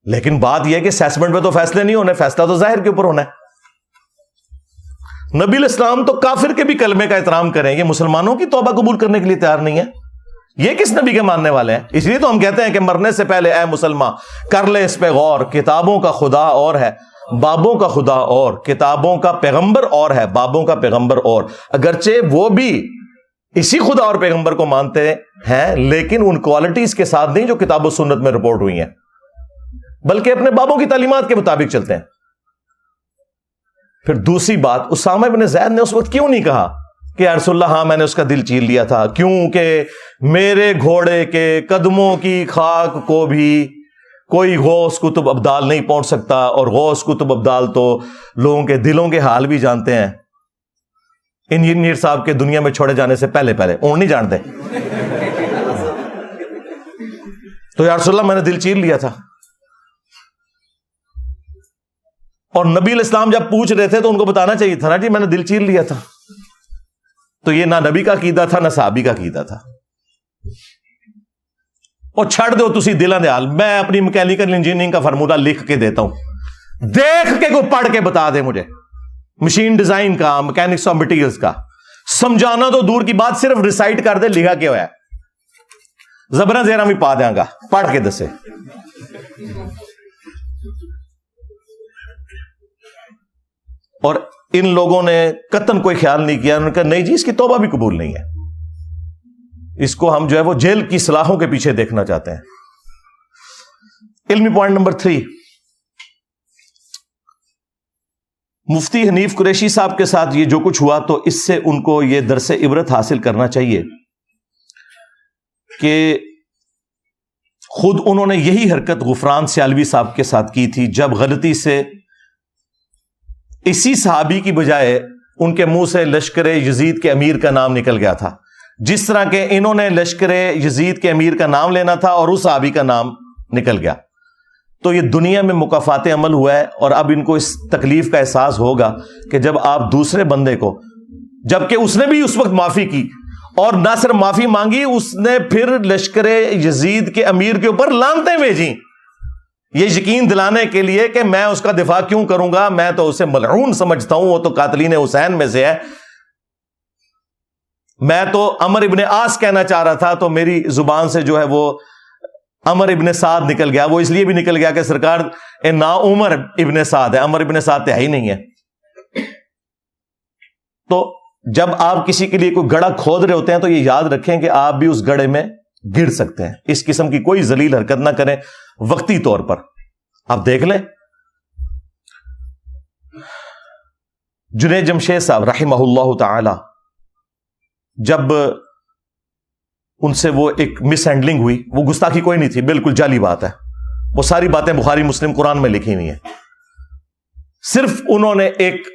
Speaker 1: لیکن بات یہ کہ اسیسمنٹ پہ تو فیصلے نہیں ہونے، فیصلہ تو ظاہر کے اوپر ہونا ہے. نبی علیہ السلام تو کافر کے بھی کلمے کا احترام کریں، یہ مسلمانوں کی توبہ قبول کرنے کے لیے تیار نہیں ہے. یہ کس نبی کے ماننے والے ہیں؟ اس لیے تو ہم کہتے ہیں کہ مرنے سے پہلے اے مسلمان کر لے اس پہ غور، کتابوں کا خدا اور ہے بابوں کا خدا اور کتابوں کا پیغمبر اور ہے، بابوں کا پیغمبر اور، اگرچہ وہ بھی اسی خدا اور پیغمبر کو مانتے ہیں لیکن ان کوالٹیز کے ساتھ نہیں جو کتاب و سنت میں رپورٹ ہوئی ہیں، بلکہ اپنے بابوں کی تعلیمات کے مطابق چلتے ہیں۔ پھر دوسری بات، اسامہ بن زید نے اس وقت کیوں نہیں کہا کہ یا رسول اللہ ہاں میں نے اس کا دل چیر لیا تھا، کیونکہ میرے گھوڑے کے قدموں کی خاک کو بھی کوئی غوث کتب ابدال نہیں پہنچ سکتا، اور غوث کتب ابدال تو لوگوں کے دلوں کے حال بھی جانتے ہیں۔ انجینئر صاحب کے دنیا میں چھوڑے جانے سے پہلے اون نہیں جانتے، تو یا رسول اللہ میں نے دل چیر لیا تھا۔ اور نبی علیہ السلام جب پوچھ رہے تھے تو ان کو بتانا چاہیے تھا نا جی میں نے دل چیر لیا تھا۔ تو یہ نہ نبی کا عقیدہ تھا نہ صحابی کا عقیدہ تھا۔ اور چھڑ دو تسی دلاں دے حال، میں اپنی میکینیکل انجینئرنگ کا فارمولہ لکھ کے دیتا ہوں، دیکھ کے کوئی پڑھ کے بتا دے مجھے، مشین ڈیزائن کا، میکینکس آف مٹیریلز کا، سمجھانا تو دور کی بات، صرف ریسائٹ کر دے لکھا کیا ہوا ہے، زبراں زیراں بھی پا دیاں گا، پڑھ کے دسے۔ اور ان لوگوں نے قطعاً کوئی خیال نہیں کیا، انہوں نے کہا نہیں جی اس کی توبہ بھی قبول نہیں ہے، اس کو ہم جو ہے وہ جیل کی سلاخوں کے پیچھے دیکھنا چاہتے ہیں۔ علمی پوائنٹ نمبر 3، مفتی حنیف قریشی صاحب کے ساتھ یہ جو کچھ ہوا تو اس سے ان کو یہ درس عبرت حاصل کرنا چاہیے کہ خود انہوں نے یہی حرکت غفران سیالوی صاحب کے ساتھ کی تھی جب غلطی سے اسی صحابی کی بجائے ان کے منہ سے لشکر یزید کے امیر کا نام نکل گیا تھا، جس طرح کہ انہوں نے لشکر یزید کے امیر کا نام لینا تھا اور اس صحابی کا نام نکل گیا۔ تو یہ دنیا میں مکافات عمل ہوا ہے، اور اب ان کو اس تکلیف کا احساس ہوگا کہ جب آپ دوسرے بندے کو، جبکہ اس نے بھی اس وقت معافی کی اور نہ صرف معافی مانگی، اس نے پھر لشکر یزید کے امیر کے اوپر لعنتیں بھیجیں، یہ یقین دلانے کے لیے کہ میں اس کا دفاع کیوں کروں گا، میں تو اسے ملعون سمجھتا ہوں، وہ تو قاتلین حسین میں سے ہے، میں تو عمر ابن عاص کہنا چاہ رہا تھا تو میری زبان سے جو ہے وہ عمر ابن سعد نکل گیا، وہ اس لیے بھی نکل گیا کہ سرکار نا عمر ابن سعد ہے، عمر ابن سعد تو ہے ہی نہیں ہے۔ تو جب آپ کسی کے لیے کوئی گڑھا کھود رہے ہوتے ہیں تو یہ یاد رکھیں کہ آپ بھی اس گڑھے میں گر سکتے ہیں، اس قسم کی کوئی ذلیل حرکت نہ کریں وقتی طور پر۔ آپ دیکھ لیں جنید جمشید صاحب رحمہ اللہ تعالی، جب ان سے وہ ایک مس ہینڈلنگ ہوئی، وہ گستاخی کوئی نہیں تھی، بالکل جعلی بات ہے، وہ ساری باتیں بخاری مسلم قرآن میں لکھی ہوئی ہیں، صرف انہوں نے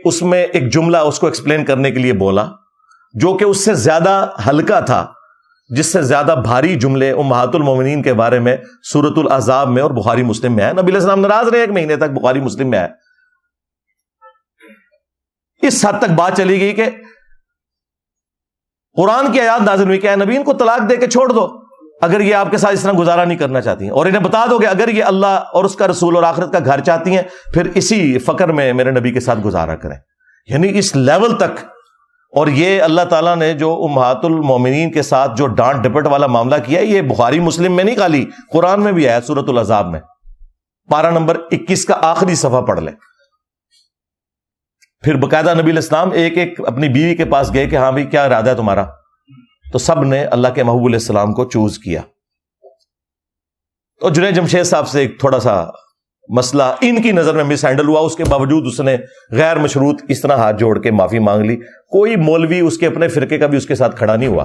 Speaker 1: اس میں ایک جملہ اس کو ایکسپلین کرنے کے لیے بولا جو کہ اس سے زیادہ ہلکا تھا، جس سے زیادہ بھاری جملے امہات المومنین کے بارے میں سورۃ الاحزاب میں اور بخاری مسلم میں ہے۔ نبی علیہ السلام ناراض رہے 1 مہینے تک، بخاری مسلم میں ہے۔ اس حد تک بات چلی گئی کہ قرآن کی آیات نازل ہوئی کہ اے نبی ان کو طلاق دے کے چھوڑ دو اگر یہ آپ کے ساتھ اس طرح گزارا نہیں کرنا چاہتی ہیں، اور انہیں بتا دو کہ اگر یہ اللہ اور اس کا رسول اور آخرت کا گھر چاہتی ہیں پھر اسی فقر میں میرے نبی کے ساتھ گزارا کریں، یعنی اس لیول تک۔ اور یہ اللہ تعالیٰ نے جو امہات المومنین کے ساتھ جو ڈانٹ ڈپٹ والا معاملہ کیا ہے، یہ بخاری مسلم میں نہیں، خالی قرآن میں بھی ہے، سورۃ الاحزاب میں پارہ نمبر 21 کا آخری صفحہ پڑھ لیں۔ پھر باقاعدہ نبی علیہ السلام ایک ایک اپنی بیوی کے پاس گئے کہ ہاں بھائی کیا ارادہ ہے تمہارا، تو سب نے اللہ کے محبوب علیہ السلام کو چوز کیا۔ اور جنید جمشید صاحب سے ایک تھوڑا سا مسئلہ ان کی نظر میں مس ہینڈل ہوا، اس کے باوجود اس نے غیر مشروط اس طرح ہاتھ جوڑ کے معافی مانگ لی، کوئی مولوی اس کے اپنے فرقے کا بھی اس کے ساتھ کھڑا نہیں ہوا۔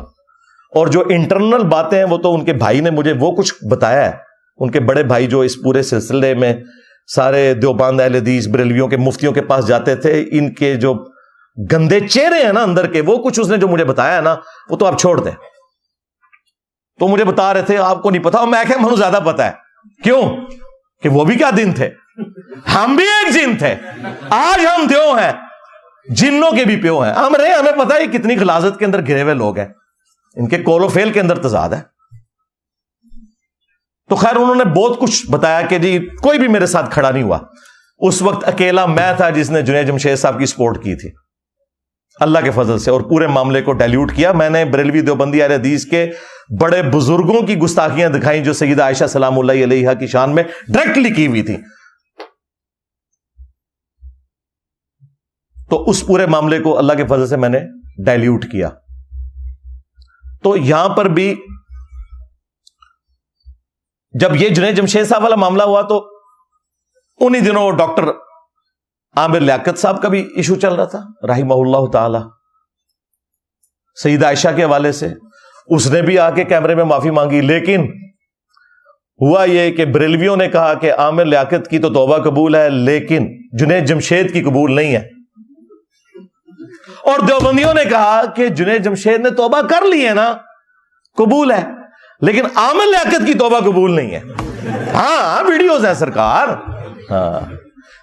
Speaker 1: اور جو انٹرنل باتیں ہیں وہ تو ان کے بھائی نے مجھے وہ کچھ بتایا ہے، ان کے بڑے بھائی جو اس پورے سلسلے میں سارے دیوبند اہل حدیث بریلویوں کے مفتیوں کے پاس جاتے تھے، ان کے جو گندے چہرے ہیں نا اندر کے، وہ کچھ اس نے جو مجھے بتایا ہے نا وہ تو آپ چھوڑ دیں۔ تو مجھے بتا رہے تھے آپ کو نہیں پتا، اور میں کہ مجھے زیادہ پتا ہے، کیوں کہ وہ بھی کیا دن تھے، ہم بھی ایک جن تھے، آج ہم دیو ہیں، جنوں کے بھی پیو ہیں، ہمیں پتا ہے کتنی غلاظت کے اندر گھرے ہوئے لوگ ہیں، ان کے کول و فیل کے اندر تضاد ہے۔ تو خیر انہوں نے بہت کچھ بتایا کہ جی کوئی بھی میرے ساتھ کھڑا نہیں ہوا، اس وقت اکیلا میں تھا جس نے جنید جمشید صاحب کی سپورٹ کی تھی اللہ کے فضل سے، اور پورے معاملے کو ڈائلیوٹ کیا۔ میں نے بریلوی دیوبندی اہل حدیث کے بڑے بزرگوں کی گستاخیاں دکھائیں جو سیدہ عائشہ سلام اللہ علیہا کی شان میں ڈائریکٹلی کی ہوئی تھی، تو اس پورے معاملے کو اللہ کے فضل سے میں نے ڈائلیوٹ کیا. تو یہاں پر بھی جب یہ جنید جمشید صاحب والا معاملہ ہوا تو انہی دنوں ڈاکٹر عامر لیاقت صاحب کا بھی ایشو چل رہا تھا رحمہ اللہ تعالی, سیدہ عائشہ کے حوالے سے. اس نے بھی آ کے کیمرے میں معافی مانگی, لیکن ہوا یہ کہ بریلویوں نے کہا کہ عامر لیاقت کی تو توبہ قبول ہے لیکن جنید جمشید کی قبول نہیں ہے, اور دیوبندیوں نے کہا کہ جنید جمشید نے توبہ کر لی ہے نا, قبول ہے, لیکن عامر لیاقت کی توبہ قبول نہیں ہے. ہاں ویڈیوز ہیں سرکار. ہاں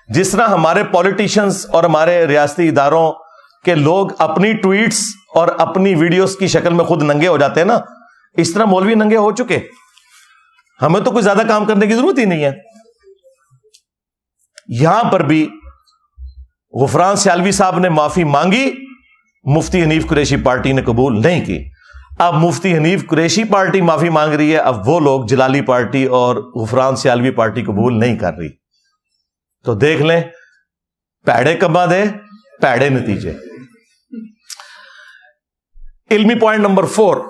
Speaker 1: جس طرح ہمارے پولیٹیشنز اور ہمارے ریاستی اداروں کے لوگ اپنی ٹویٹس اور اپنی ویڈیوز کی شکل میں خود ننگے ہو جاتے ہیں نا, اس طرح مولوی ننگے ہو چکے. ہمیں تو کوئی زیادہ کام کرنے کی ضرورت ہی نہیں ہے. یہاں پر بھی غفران سیالوی صاحب نے معافی مانگی, مفتی حنیف قریشی پارٹی نے قبول نہیں کی. اب مفتی حنیف قریشی پارٹی معافی مانگ رہی ہے, اب وہ لوگ جلالی پارٹی اور غفران سیالوی پارٹی قبول نہیں کر رہی. تو دیکھ لیں, پیڑے کما دے پیڑے نتیجے. علمی پوائنٹ نمبر 4,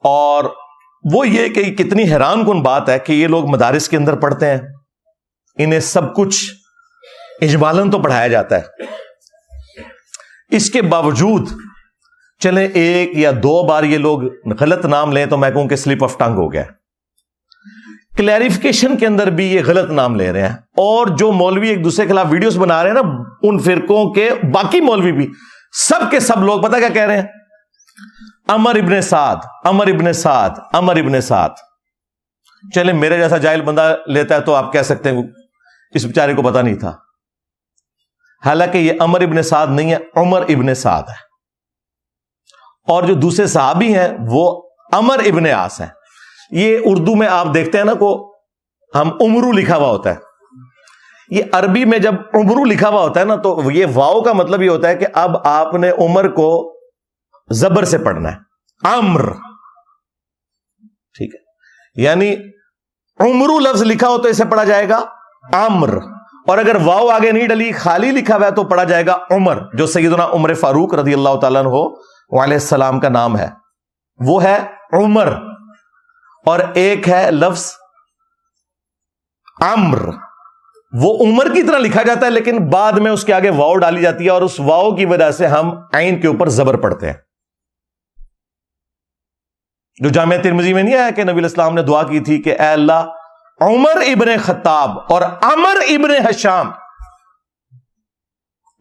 Speaker 1: اور وہ یہ کہ کتنی حیران کن بات ہے کہ یہ لوگ مدارس کے اندر پڑھتے ہیں, انہیں سب کچھ اجمالاً تو پڑھایا جاتا ہے, اس کے باوجود چلیں ایک یا دو بار یہ لوگ غلط نام لیں تو میں کہوں کہ سلپ آف ٹنگ ہو گیا. کلیریفیکیشن کے اندر بھی یہ غلط نام لے رہے ہیں, اور جو مولوی ایک دوسرے کے خلاف ویڈیوز بنا رہے ہیں نا, ان فرقوں کے باقی مولوی بھی سب کے سب لوگ پتہ کیا کہہ رہے ہیں, عمر ابن سعد, عمر ابن سعد, عمر ابن سعد. چلیں میرے جیسا جاہل بندہ لیتا ہے تو آپ کہہ سکتے ہیں اس بیچارے کو پتہ نہیں تھا, حالانکہ یہ عمر ابن سعد نہیں ہے, عمر ابن سعد ہے. اور جو دوسرے صحابی ہیں وہ عمر ابن عاص ہیں. یہ اردو میں آپ دیکھتے ہیں نا کو ہم عمرو لکھا ہوا ہوتا ہے, یہ عربی میں جب عمرو لکھا ہوا ہوتا ہے نا تو یہ واو کا مطلب یہ ہوتا ہے کہ اب آپ نے عمر کو زبر سے پڑھنا ہے, عمر, ٹھیک ہے. یعنی عمرو لفظ لکھا ہو تو اسے پڑھا جائے گا عمر, اور اگر واو آگے نہیں ڈلی خالی لکھا ہوا ہے تو پڑھا جائے گا عمر, جو سیدنا عمر فاروق رضی اللہ تعالیٰ عنہ علیہ السلام کا نام ہے, وہ ہے عمر. اور ایک ہے لفظ عمر, وہ عمر کی طرح لکھا جاتا ہے لیکن بعد میں اس کے آگے واو ڈالی جاتی ہے, اور اس واو کی وجہ سے ہم عین کے اوپر زبر پڑھتے ہیں. جو جامعہ ترمذی میں نہیں آیا کہ نبی الاسلام نے دعا کی تھی کہ اے اللہ عمر ابن خطاب اور عمر ابن ہشام.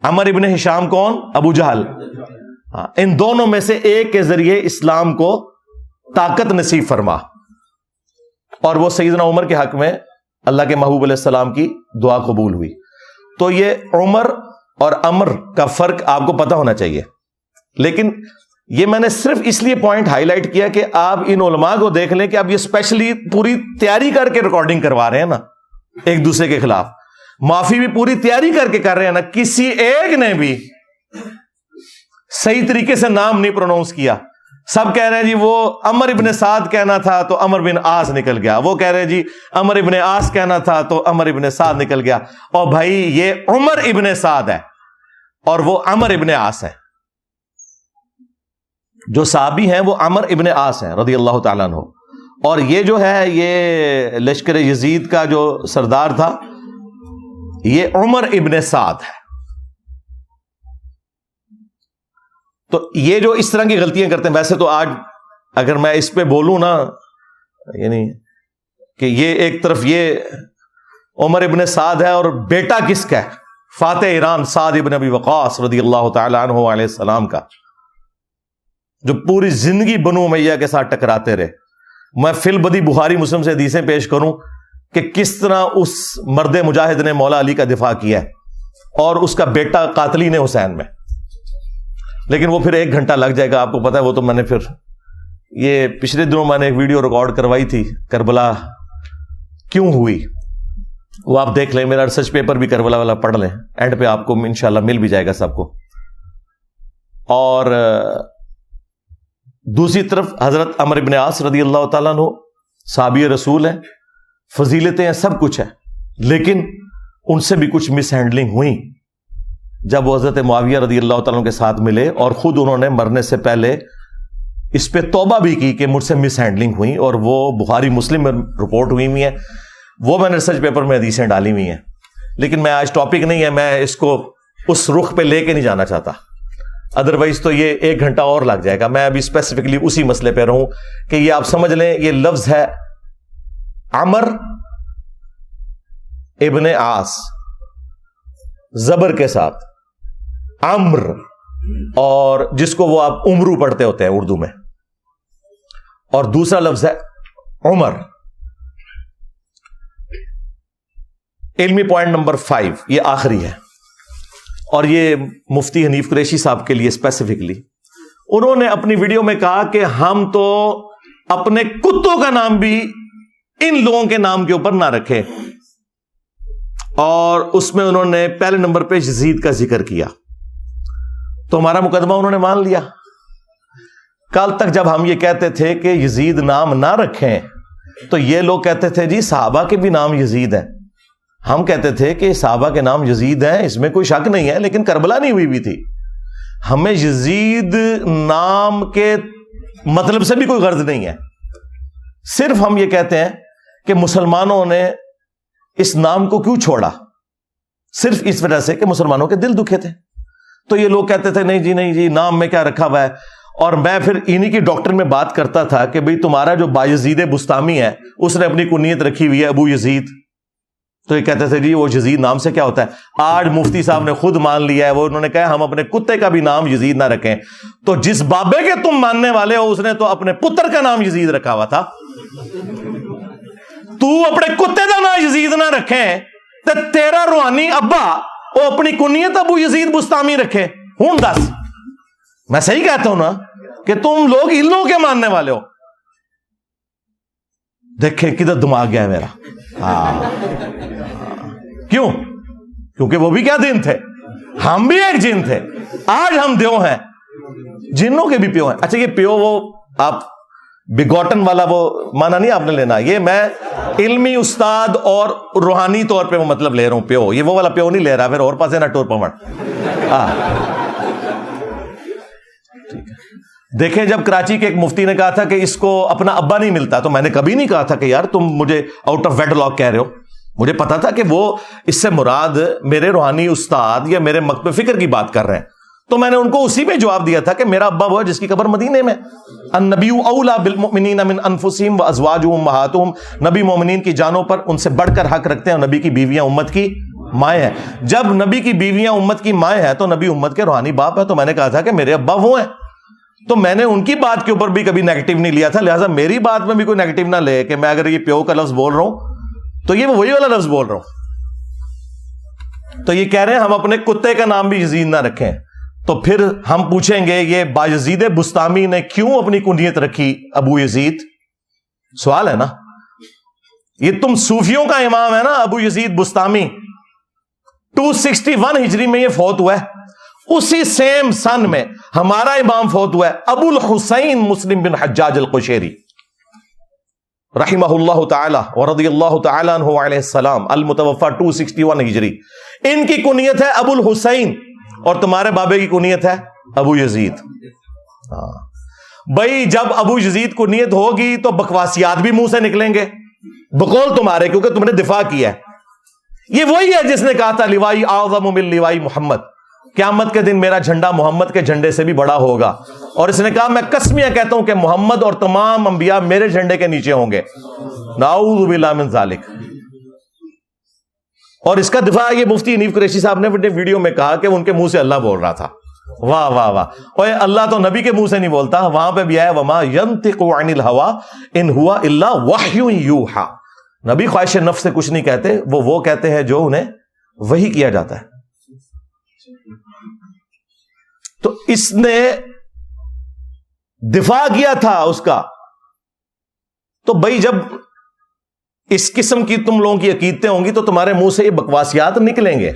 Speaker 1: عمر ابن ہشام کون؟ ابو جہل. ہاں, ان دونوں میں سے ایک کے ذریعے اسلام کو طاقت نصیب فرما, اور وہ سیدنا عمر کے حق میں اللہ کے محبوب علیہ السلام کی دعا قبول ہوئی. تو یہ عمر اور عمر کا فرق آپ کو پتہ ہونا چاہیے. لیکن یہ میں نے صرف اس لیے پوائنٹ ہائی لائٹ کیا کہ آپ ان علماء کو دیکھ لیں کہ اب یہ اسپیشلی پوری تیاری کر کے ریکارڈنگ کروا رہے ہیں نا ایک دوسرے کے خلاف, معافی بھی پوری تیاری کر کے کر رہے ہیں نا. کسی ایک نے بھی صحیح طریقے سے نام نہیں پروناؤنس کیا. سب کہہ رہے ہیں جی وہ عمر ابن سعد کہنا تھا تو عمر بن عاص نکل گیا, وہ کہہ رہے ہیں جی عمر ابن عاص کہنا تھا تو عمر ابن سعد نکل گیا. اور بھائی یہ عمر ابن سعد ہے اور وہ عمر ابن عاص ہے. جو صحابی ہیں وہ عمر ابن عاص ہیں رضی اللہ تعالیٰ عنہ, اور یہ جو ہے یہ لشکر یزید کا جو سردار تھا یہ عمر ابن سعد ہے. تو یہ جو اس طرح کی غلطیاں کرتے ہیں, ویسے تو آج اگر میں اس پہ بولوں نا, یعنی کہ یہ ایک طرف یہ عمر ابن سعد ہے اور بیٹا کس کا ہے؟ فاتح ایران سعد ابن ابی وقاص رضی اللہ تعالیٰ عنہ علیہ السلام کا, جو پوری زندگی بنو امیہ کے ساتھ ٹکراتے رہے. میں فی البدی بخاری مسلم سے حدیثیں پیش کروں کہ کس طرح اس مرد مجاہد نے مولا علی کا دفاع کیا ہے, اور اس کا بیٹا قاتلین حسین میں. لیکن وہ پھر 1 گھنٹہ لگ جائے گا, آپ کو پتا ہے. وہ تو میں نے پھر یہ پچھلے دنوں میں نے ایک ویڈیو ریکارڈ کروائی تھی, کربلا کیوں ہوئی, وہ آپ دیکھ لیں. میرا ریسرچ پیپر بھی کربلا والا پڑھ لیں, اینڈ پہ آپ کو انشاءاللہ مل بھی جائے گا سب کو. اور دوسری طرف حضرت عمر ابن عاص رضی اللہ تعالیٰ عنہ صحابی رسول ہیں, فضیلتیں ہیں, سب کچھ ہے, لیکن ان سے بھی کچھ مس ہینڈلنگ ہوئی جب وہ حضرت معاویہ رضی اللہ تعالیٰ کے ساتھ ملے, اور خود انہوں نے مرنے سے پہلے اس پہ توبہ بھی کی کہ مجھ سے مس ہینڈلنگ ہوئی, اور وہ بخاری مسلم میں رپورٹ ہوئی ہیں, وہ میں نے ریسرچ پیپر میں حدیثیں ڈالی ہوئی ہیں. لیکن میں آج ٹاپک نہیں ہے, میں اس کو اس رخ پہ لے کے نہیں جانا چاہتا, ادروائز تو یہ 1 گھنٹہ اور لگ جائے گا. میں ابھی اسپیسیفکلی اسی مسئلے پہ رہوں کہ یہ آپ سمجھ لیں, یہ لفظ ہے عمر ابن عاص زبر کے ساتھ, عمر, اور جس کو وہ آپ عمرو پڑھتے ہوتے ہیں اردو میں, اور دوسرا لفظ ہے عمر. علمی پوائنٹ نمبر 5, یہ آخری ہے, اور یہ مفتی حنیف قریشی صاحب کے لیے اسپیسیفکلی. انہوں نے اپنی ویڈیو میں کہا کہ ہم تو اپنے کتوں کا نام بھی ان لوگوں کے نام کے اوپر نہ رکھیں, اور اس میں انہوں نے پہلے نمبر پہ یزید کا ذکر کیا. تو ہمارا مقدمہ انہوں نے مان لیا. کل تک جب ہم یہ کہتے تھے کہ یزید نام نہ رکھیں تو یہ لوگ کہتے تھے جی صحابہ کے بھی نام یزید ہیں. ہم کہتے تھے کہ صحابہ کے نام یزید ہیں, اس میں کوئی شک نہیں ہے, لیکن کربلا نہیں ہوئی بھی تھی. ہمیں یزید نام کے مطلب سے بھی کوئی غرض نہیں ہے, صرف ہم یہ کہتے ہیں کہ مسلمانوں نے اس نام کو کیوں چھوڑا, صرف اس وجہ سے کہ مسلمانوں کے دل دکھے تھے. تو یہ لوگ کہتے تھے نہیں جی نام میں کیا رکھا ہوا ہے. اور میں پھر انہی کی ڈاکٹر میں بات کرتا تھا کہ بھئی تمہارا جو بایزید بستامی ہے اس نے اپنی کنیت رکھی ہوئی ہے ابو یزید. تو یہ کہتے تھے جی وہ یزید نام سے کیا ہوتا ہے. آج مفتی صاحب نے خود مان لیا ہے, وہ انہوں نے کہا ہم اپنے کتے کا بھی نام یزید نہ رکھیں. تو جس بابے کے تم ماننے والے ہو اس نے تو اپنے پتر کا نام یزید رکھا ہوا تھا. تو اپنے کتے کا نام یزید نہ رکھیں تو تیرا روحانی ابا وہ اپنی کنیت ابو یزید بستامی رکھے. ہوں دس, میں صحیح کہتا ہوں نا کہ تم لوگ ان لوگوں کے ماننے والے ہو. دیکھیں کدھر دماغ گیا ہے میرا. کیوں؟ کیونکہ وہ بھی کیا دن تھے, ہم بھی ایک جن تھے. آج ہم دیو ہیں, جنوں کے بھی پیو ہیں. اچھا یہ پیو وہ آپ بگوٹن والا وہ مانا نہیں آپ نے لینا, یہ میں علمی استاد اور روحانی طور پہ وہ مطلب لے رہا ہوں پیو. یہ وہ والا پیو نہیں لے رہا, پھر اور پاسے نہ ٹور پمڑ. دیکھیں جب کراچی کے ایک مفتی نے کہا تھا کہ اس کو اپنا ابا نہیں ملتا, تو میں نے کبھی نہیں کہا تھا کہ یار تم مجھے آؤٹ آف ویڈ لاک کہہ رہے ہو. مجھے پتا تھا کہ وہ اس سے مراد میرے روحانی استاد یا میرے مکتب فکر کی بات کر رہے ہیں. تو میں نے ان کو اسی میں جواب دیا تھا کہ میرا ابا وہ ہے جس کی قبر مدینے میں. النبی اولا بالمؤمنین من انفسہم وازواجہ امہاتہم, نبی مومنین کی جانوں پر ان سے بڑھ کر حق رکھتے ہیں, اور نبی کی بیویاں امت کی مائیں ہیں. جب نبی کی بیویاں امت کی مائیں ہیں تو نبی امت کے روحانی باپ ہے. تو میں نے کہا تھا کہ میرے ابا وہ ہیں, تو میں نے ان کی بات کے اوپر بھی کبھی نیگیٹو نہیں لیا تھا. لہٰذا میری بات میں بھی کوئی نیگیٹو نہ لے کہ میں اگر یہ پیو کا لفظ بول رہا ہوں تو یہ وہی والا لفظ بول رہا ہوں. تو یہ کہہ رہے ہیں ہم اپنے کتے کا نام بھی یزید نہ رکھیں. تو پھر ہم پوچھیں گے یہ بایزید بستامی نے کیوں اپنی کنیت رکھی ابو یزید؟ سوال ہے نا. یہ تم صوفیوں کا امام ہے نا ابو یزید بستامی, 261 ہجری میں یہ فوت ہوا ہے. اسی سیم سن میں ہمارا امام فوت ہوا ہے ابو الحسین مسلم بن حجاج القشیری رحمہ اللہ تعالی ورضی اللہ تعالی عنہ علیہ السلام, المتوفى 261 ہجری. ان کی کنیت ہے ابو الحسین, اور تمہارے بابے کی کنیت ہے ابو یزید. بھائی جب ابو یزید کنیت ہوگی تو بکواسیات بھی منہ سے نکلیں گے بقول تمہارے, کیونکہ تم نے دفاع کیا ہے. یہ وہی ہے جس نے کہا تھا لوائی اعظم من لوائی محمد, قیامت کے دن میرا جھنڈا محمد کے جھنڈے سے بھی بڑا ہوگا. اور اس نے کہا میں قسمیہ کہتا ہوں کہ محمد اور تمام انبیاء میرے جھنڈے کے نیچے ہوں گے. نعوذ باللہ من ذالک. اور اس کا دفاع یہ مفتی حنیف قریشی صاحب نے اپنے ویڈیو میں کہا کہ ان کے منہ سے اللہ بول رہا تھا. واہ واہ واہ. اوے اللہ تو نبی کے منہ سے نہیں بولتا, وہاں پہ بھی آیا وما ينطق عن الهوى ان هو الا وحی یوحى. نبی خواہش نفس سے کچھ نہیں کہتے, وہ کہتے ہیں جو انہیں وحی کیا جاتا ہے. تو اس نے دفاع کیا تھا اس کا. تو بھائی جب اس قسم کی تم لوگوں کی عقیدتیں ہوں گی تو تمہارے منہ سے یہ بکواسیات نکلیں گے.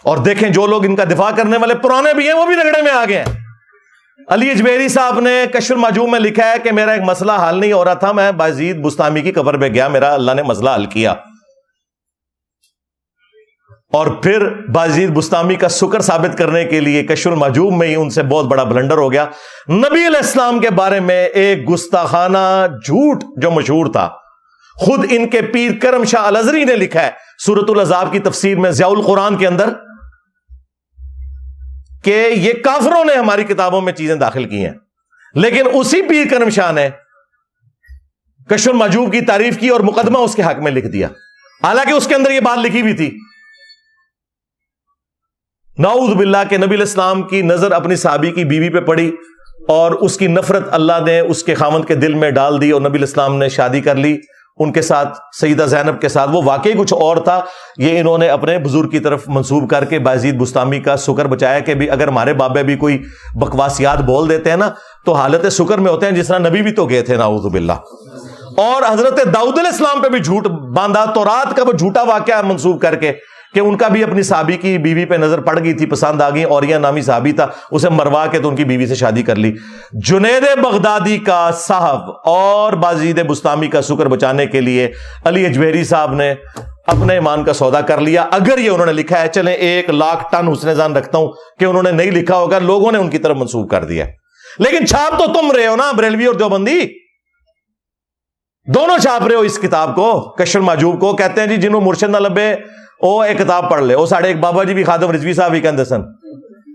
Speaker 1: اور دیکھیں جو لوگ ان کا دفاع کرنے والے پرانے بھی ہیں وہ بھی رگڑے میں آ گئے ہیں. علی اجمیری صاحب نے کشف المحجوب میں لکھا ہے کہ میرا ایک مسئلہ حل نہیں ہو رہا تھا، میں بازید بستامی کی قبر پہ گیا، میرا اللہ نے مسئلہ حل کیا، اور پھر بازید بستامی کا سکر ثابت کرنے کے لیے کشف المحجوب میں ہی ان سے بہت بڑا بلنڈر ہو گیا۔ نبی علیہ السلام کے بارے میں ایک گستاخانہ جھوٹ جو مشہور تھا، خود ان کے پیر کرم شاہ الازری نے لکھا ہے سورۃ الاحزاب کی تفسیر میں ضیاء القرآن کے اندر کہ یہ کافروں نے ہماری کتابوں میں چیزیں داخل کی ہیں، لیکن اسی پیر کرم شاہ نے کشف المحجوب کی تعریف کی اور مقدمہ اس کے حق میں لکھ دیا، حالانکہ اس کے اندر یہ بات لکھی بھی تھی، نعوذ باللہ، کہ نبی علیہ السلام کی نظر اپنی صحابی کی بیوی پہ پڑی اور اس کی نفرت اللہ نے اس کے خاوند کے دل میں ڈال دی، اور نبی علیہ السلام نے شادی کر لی ان کے ساتھ، سیدہ زینب کے ساتھ۔ وہ واقعی کچھ اور تھا، یہ انہوں نے اپنے بزرگ کی طرف منسوب کر کے بازید بستامی کا سکر بچایا کہ بھی اگر ہمارے بابے بھی کوئی بکواسیات بول دیتے ہیں نا تو حالت سکر میں ہوتے ہیں، جس طرح نبی بھی تو گئے تھے نعوذ باللہ۔ اور حضرت داؤد علیہ السلام پہ بھی جھوٹ باندھا، تورات کا وہ جھوٹا واقعہ منسوب کر کے کہ ان کا بھی اپنی صحابی کی بیوی پہ نظر پڑ گئی تھی، پسند آ گئی، اوریہ نامی صحابی تھا، اسے مروا کے تو ان کی بیوی سے شادی کر لی۔ جنید بغدادی کا صاحب اور بازید بستامی کا سکر بچانے کے لیے علی اجمیری صاحب نے اپنے ایمان کا سودا کر لیا۔ اگر یہ انہوں نے لکھا ہے، چلیں 1,00,000 ٹن حسن ظن رکھتا ہوں کہ انہوں نے نہیں لکھا ہوگا، لوگوں نے ان کی طرف منسوب کر دیا، لیکن چھاپ تو تم رہے ہو نا، بریلوی اور دیوبندی دونوں چھاپ رہے ہو اس کتاب کو، کشف المحجوب کو۔ کہتے ہیں جی جنہوں مرشد نہ لبے وہ ایک کتاب پڑھ لے، وہ ساڑھے ایک بابا جی بھی خادم رضوی صاحب بھی کہندے سن،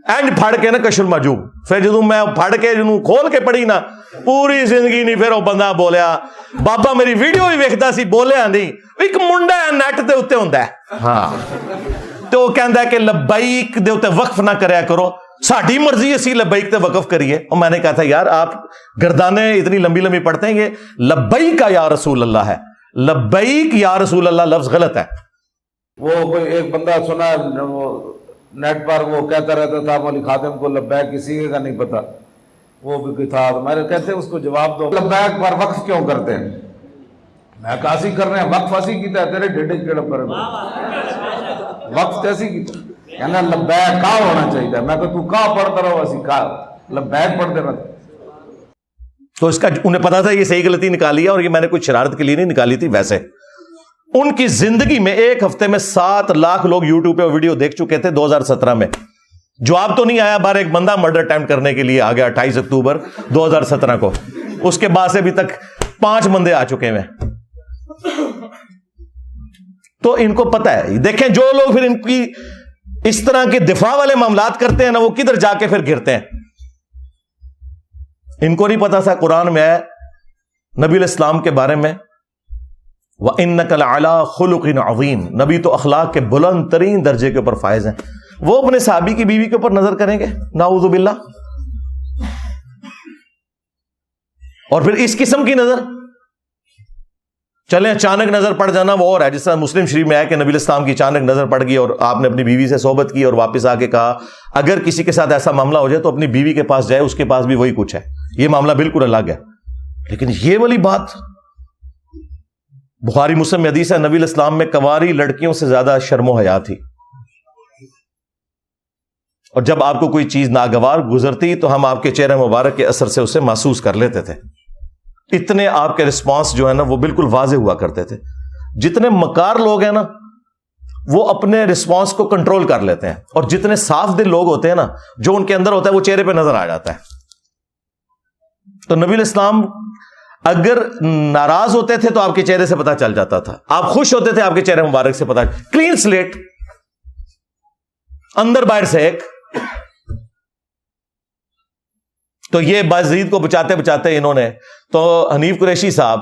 Speaker 1: اینڈ پھڑ کے نا کشف المحجوب، پھر جدوں میں پھڑ کے جنوں کھول کے پڑھی نا پوری زندگی نہیں، پھر وہ بندہ بولیا، بابا میری ویڈیو بھی ویکھدا سی، بولیا نہیں، ایک منڈا ہے نیٹ دے اوتے ہوندا ہے، ہاں، تو وہ کہندا ہے کہ لبیک دے اوتے وقف نہ کریا کرو، ساڈی مرضی اسی لبیک تے وقف کریے۔ اور میں نے کہا تھا یار آپ گردانیں اتنی لمبی لمبی پڑھتے ہیں، یہ لبیک یا رسول اللہ ہے، لبیک یا رسول اللہ لفظ غلط ہے۔
Speaker 2: وہ کوئی ایک بندہ سنا وہ نیٹ پر وہ کہتا رہتا تھا مولوی خادم کو لبیک کسی کا نہیں پتا، وہ بھی کوئی تھا، میں کہتے اس کو جواب دو لبیک پر وقف کیوں کرتے ہیں؟ میں کہا اسی کر رہے ہیں، وقف ایسی کیتا ہے تیرے ڈیڈے کیڑا پر وقف ایسی کیتا کہنا لبیک کا ہونا چاہیے، میں کہ تو کا پڑھتا رہو، اسی کا لبیک پڑھ دینا۔
Speaker 1: تو اس کا انہیں پتا تھا یہ صحیح غلطی نکالی ہے، اور یہ میں نے کوئی شرارت کے لیے نہیں نکالی تھی، ویسے ان کی زندگی میں ایک ہفتے میں 7 لاکھ لوگ یوٹیوب پہ ویڈیو دیکھ چکے تھے 2017 میں۔ جواب تو نہیں آیا، بار ایک بندہ مرڈر اٹیمپٹ کرنے کے لیے آ گیا 28 اکتوبر 2017 کو، اس کے بعد سے ابھی تک 5 بندے آ چکے ہیں۔ تو ان کو پتا ہے، دیکھیں جو لوگ پھر ان کی اس طرح کے دفاع والے معاملات کرتے ہیں نا، وہ کدھر جا کے پھر گرتے ہیں۔ ان کو نہیں پتا تھا قرآن میں ہے نبی علیہ السلام کے بارے میں وَإِنَّكَ لَعَلَىٰ خُلُقٍ عَظِيمٍ، نبی تو اخلاق کے بلند ترین درجے کے اوپر فائز ہیں۔ وہ اپنے صحابی کی بیوی کے اوپر نظر کریں گے نعوذ باللہ، اور پھر اس قسم کی نظر چلیں اچانک نظر پڑ جانا وہ اور ہے، جس طرح مسلم شریف میں ہے کہ نبی علیہ السلام کی اچانک نظر پڑ گئی اور آپ نے اپنی بیوی سے صحبت کی اور واپس آ کے کہا اگر کسی کے ساتھ ایسا معاملہ ہو جائے تو اپنی بیوی کے پاس جائے، اس کے پاس بھی وہی کچھ ہے، یہ معاملہ بالکل الگ ہے۔ لیکن یہ والی بات بخاری مسلم میں حدیث ہے، نبی علیہ السلام میں کنواری لڑکیوں سے زیادہ شرم و حیا تھی، اور جب آپ کو کوئی چیز ناگوار گزرتی تو ہم آپ کے چہرے مبارک کے اثر سے اسے محسوس کر لیتے تھے، اتنے آپ کے رسپانس جو ہے نا وہ بالکل واضح ہوا کرتے تھے۔ جتنے مکار لوگ ہیں نا وہ اپنے رسپانس کو کنٹرول کر لیتے ہیں، اور جتنے صاف دل لوگ ہوتے ہیں نا جو ان کے اندر ہوتا ہے وہ چہرے پہ نظر آ جاتا ہے۔ تو نبی علیہ السلام اگر ناراض ہوتے تھے تو آپ کے چہرے سے پتہ چل جاتا تھا، آپ خوش ہوتے تھے آپ کے چہرے مبارک سے پتہ، کلین سلیٹ، اندر باہر سے ایک۔ تو یہ بازید کو بچاتے بچاتے انہوں نے، تو حنیف قریشی صاحب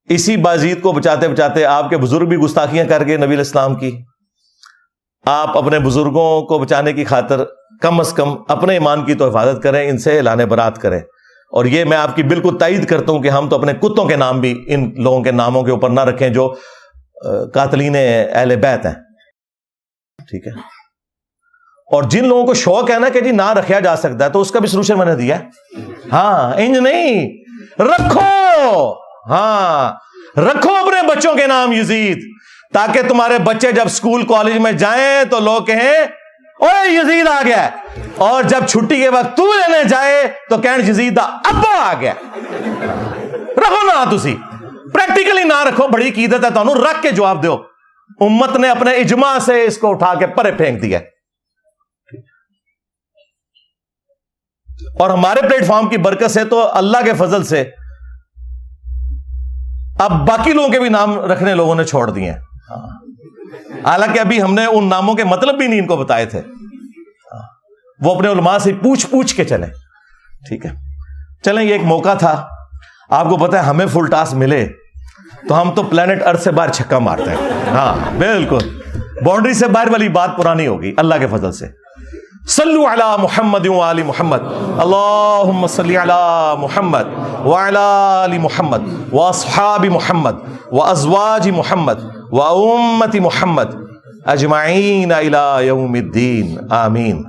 Speaker 1: اسی بازید کو بچاتے بچاتے آپ کے بزرگ بھی گستاخیاں کر گئے نبی علیہ السلام کی۔ آپ اپنے بزرگوں کو بچانے کی خاطر کم از کم اپنے ایمان کی تو حفاظت کریں، ان سے اعلان برات کریں۔ اور یہ میں آپ کی بالکل تائید کرتا ہوں کہ ہم تو اپنے کتوں کے نام بھی ان لوگوں کے ناموں کے اوپر نہ رکھیں جو قاتلین اہل بیت ہیں، ٹھیک ہے۔ اور جن لوگوں کو شوق ہے نا کہ جی نہ رکھا جا سکتا ہے تو اس کا بھی سلوشن میں نے دیا ہے، ہاں انج نہیں، رکھو، ہاں رکھو اپنے بچوں کے نام یزید، تاکہ تمہارے بچے جب اسکول کالج میں جائیں تو لوگ کہیں اوے یزید آ گیا, اور جب چھٹی کے وقت تو لینے جائے تو کہن یزید دا ابا آ گیا. رکھو نا تسی پریکٹیکلی نہ رکھو, بڑی عقیدت ہے تانوں, رکھ کے جواب دیو. امت نے اپنے اجماع سے اس کو اٹھا کے پرے پھینک دیا. اور ہمارے پلیٹ فارم کی برکت سے تو اللہ کے فضل سے اب باقی لوگوں کے بھی نام رکھنے لوگوں نے چھوڑ دیے ہیں, حالانکہ ابھی ہم نے ان ناموں کے مطلب بھی نہیں ان کو بتائے تھے. وہ اپنے علماء سے پوچھ کے چلیں. ٹھیک ہے, چلیں, یہ ایک موقع تھا. آپ کو پتا ہے ہمیں فل ٹاس ملے تو ہم تو پلانٹ ارتھ سے باہر چھکا مارتے ہیں. ہاں بالکل, باؤنڈری سے باہر والی بات پرانی ہوگی اللہ کے فضل سے. صلو علی محمد وآل محمد, اللہم صلی علی محمد وعلی آل محمد واصحاب محمد وازواج محمد وامت محمد اجمعین الی یوم الدین, آمین.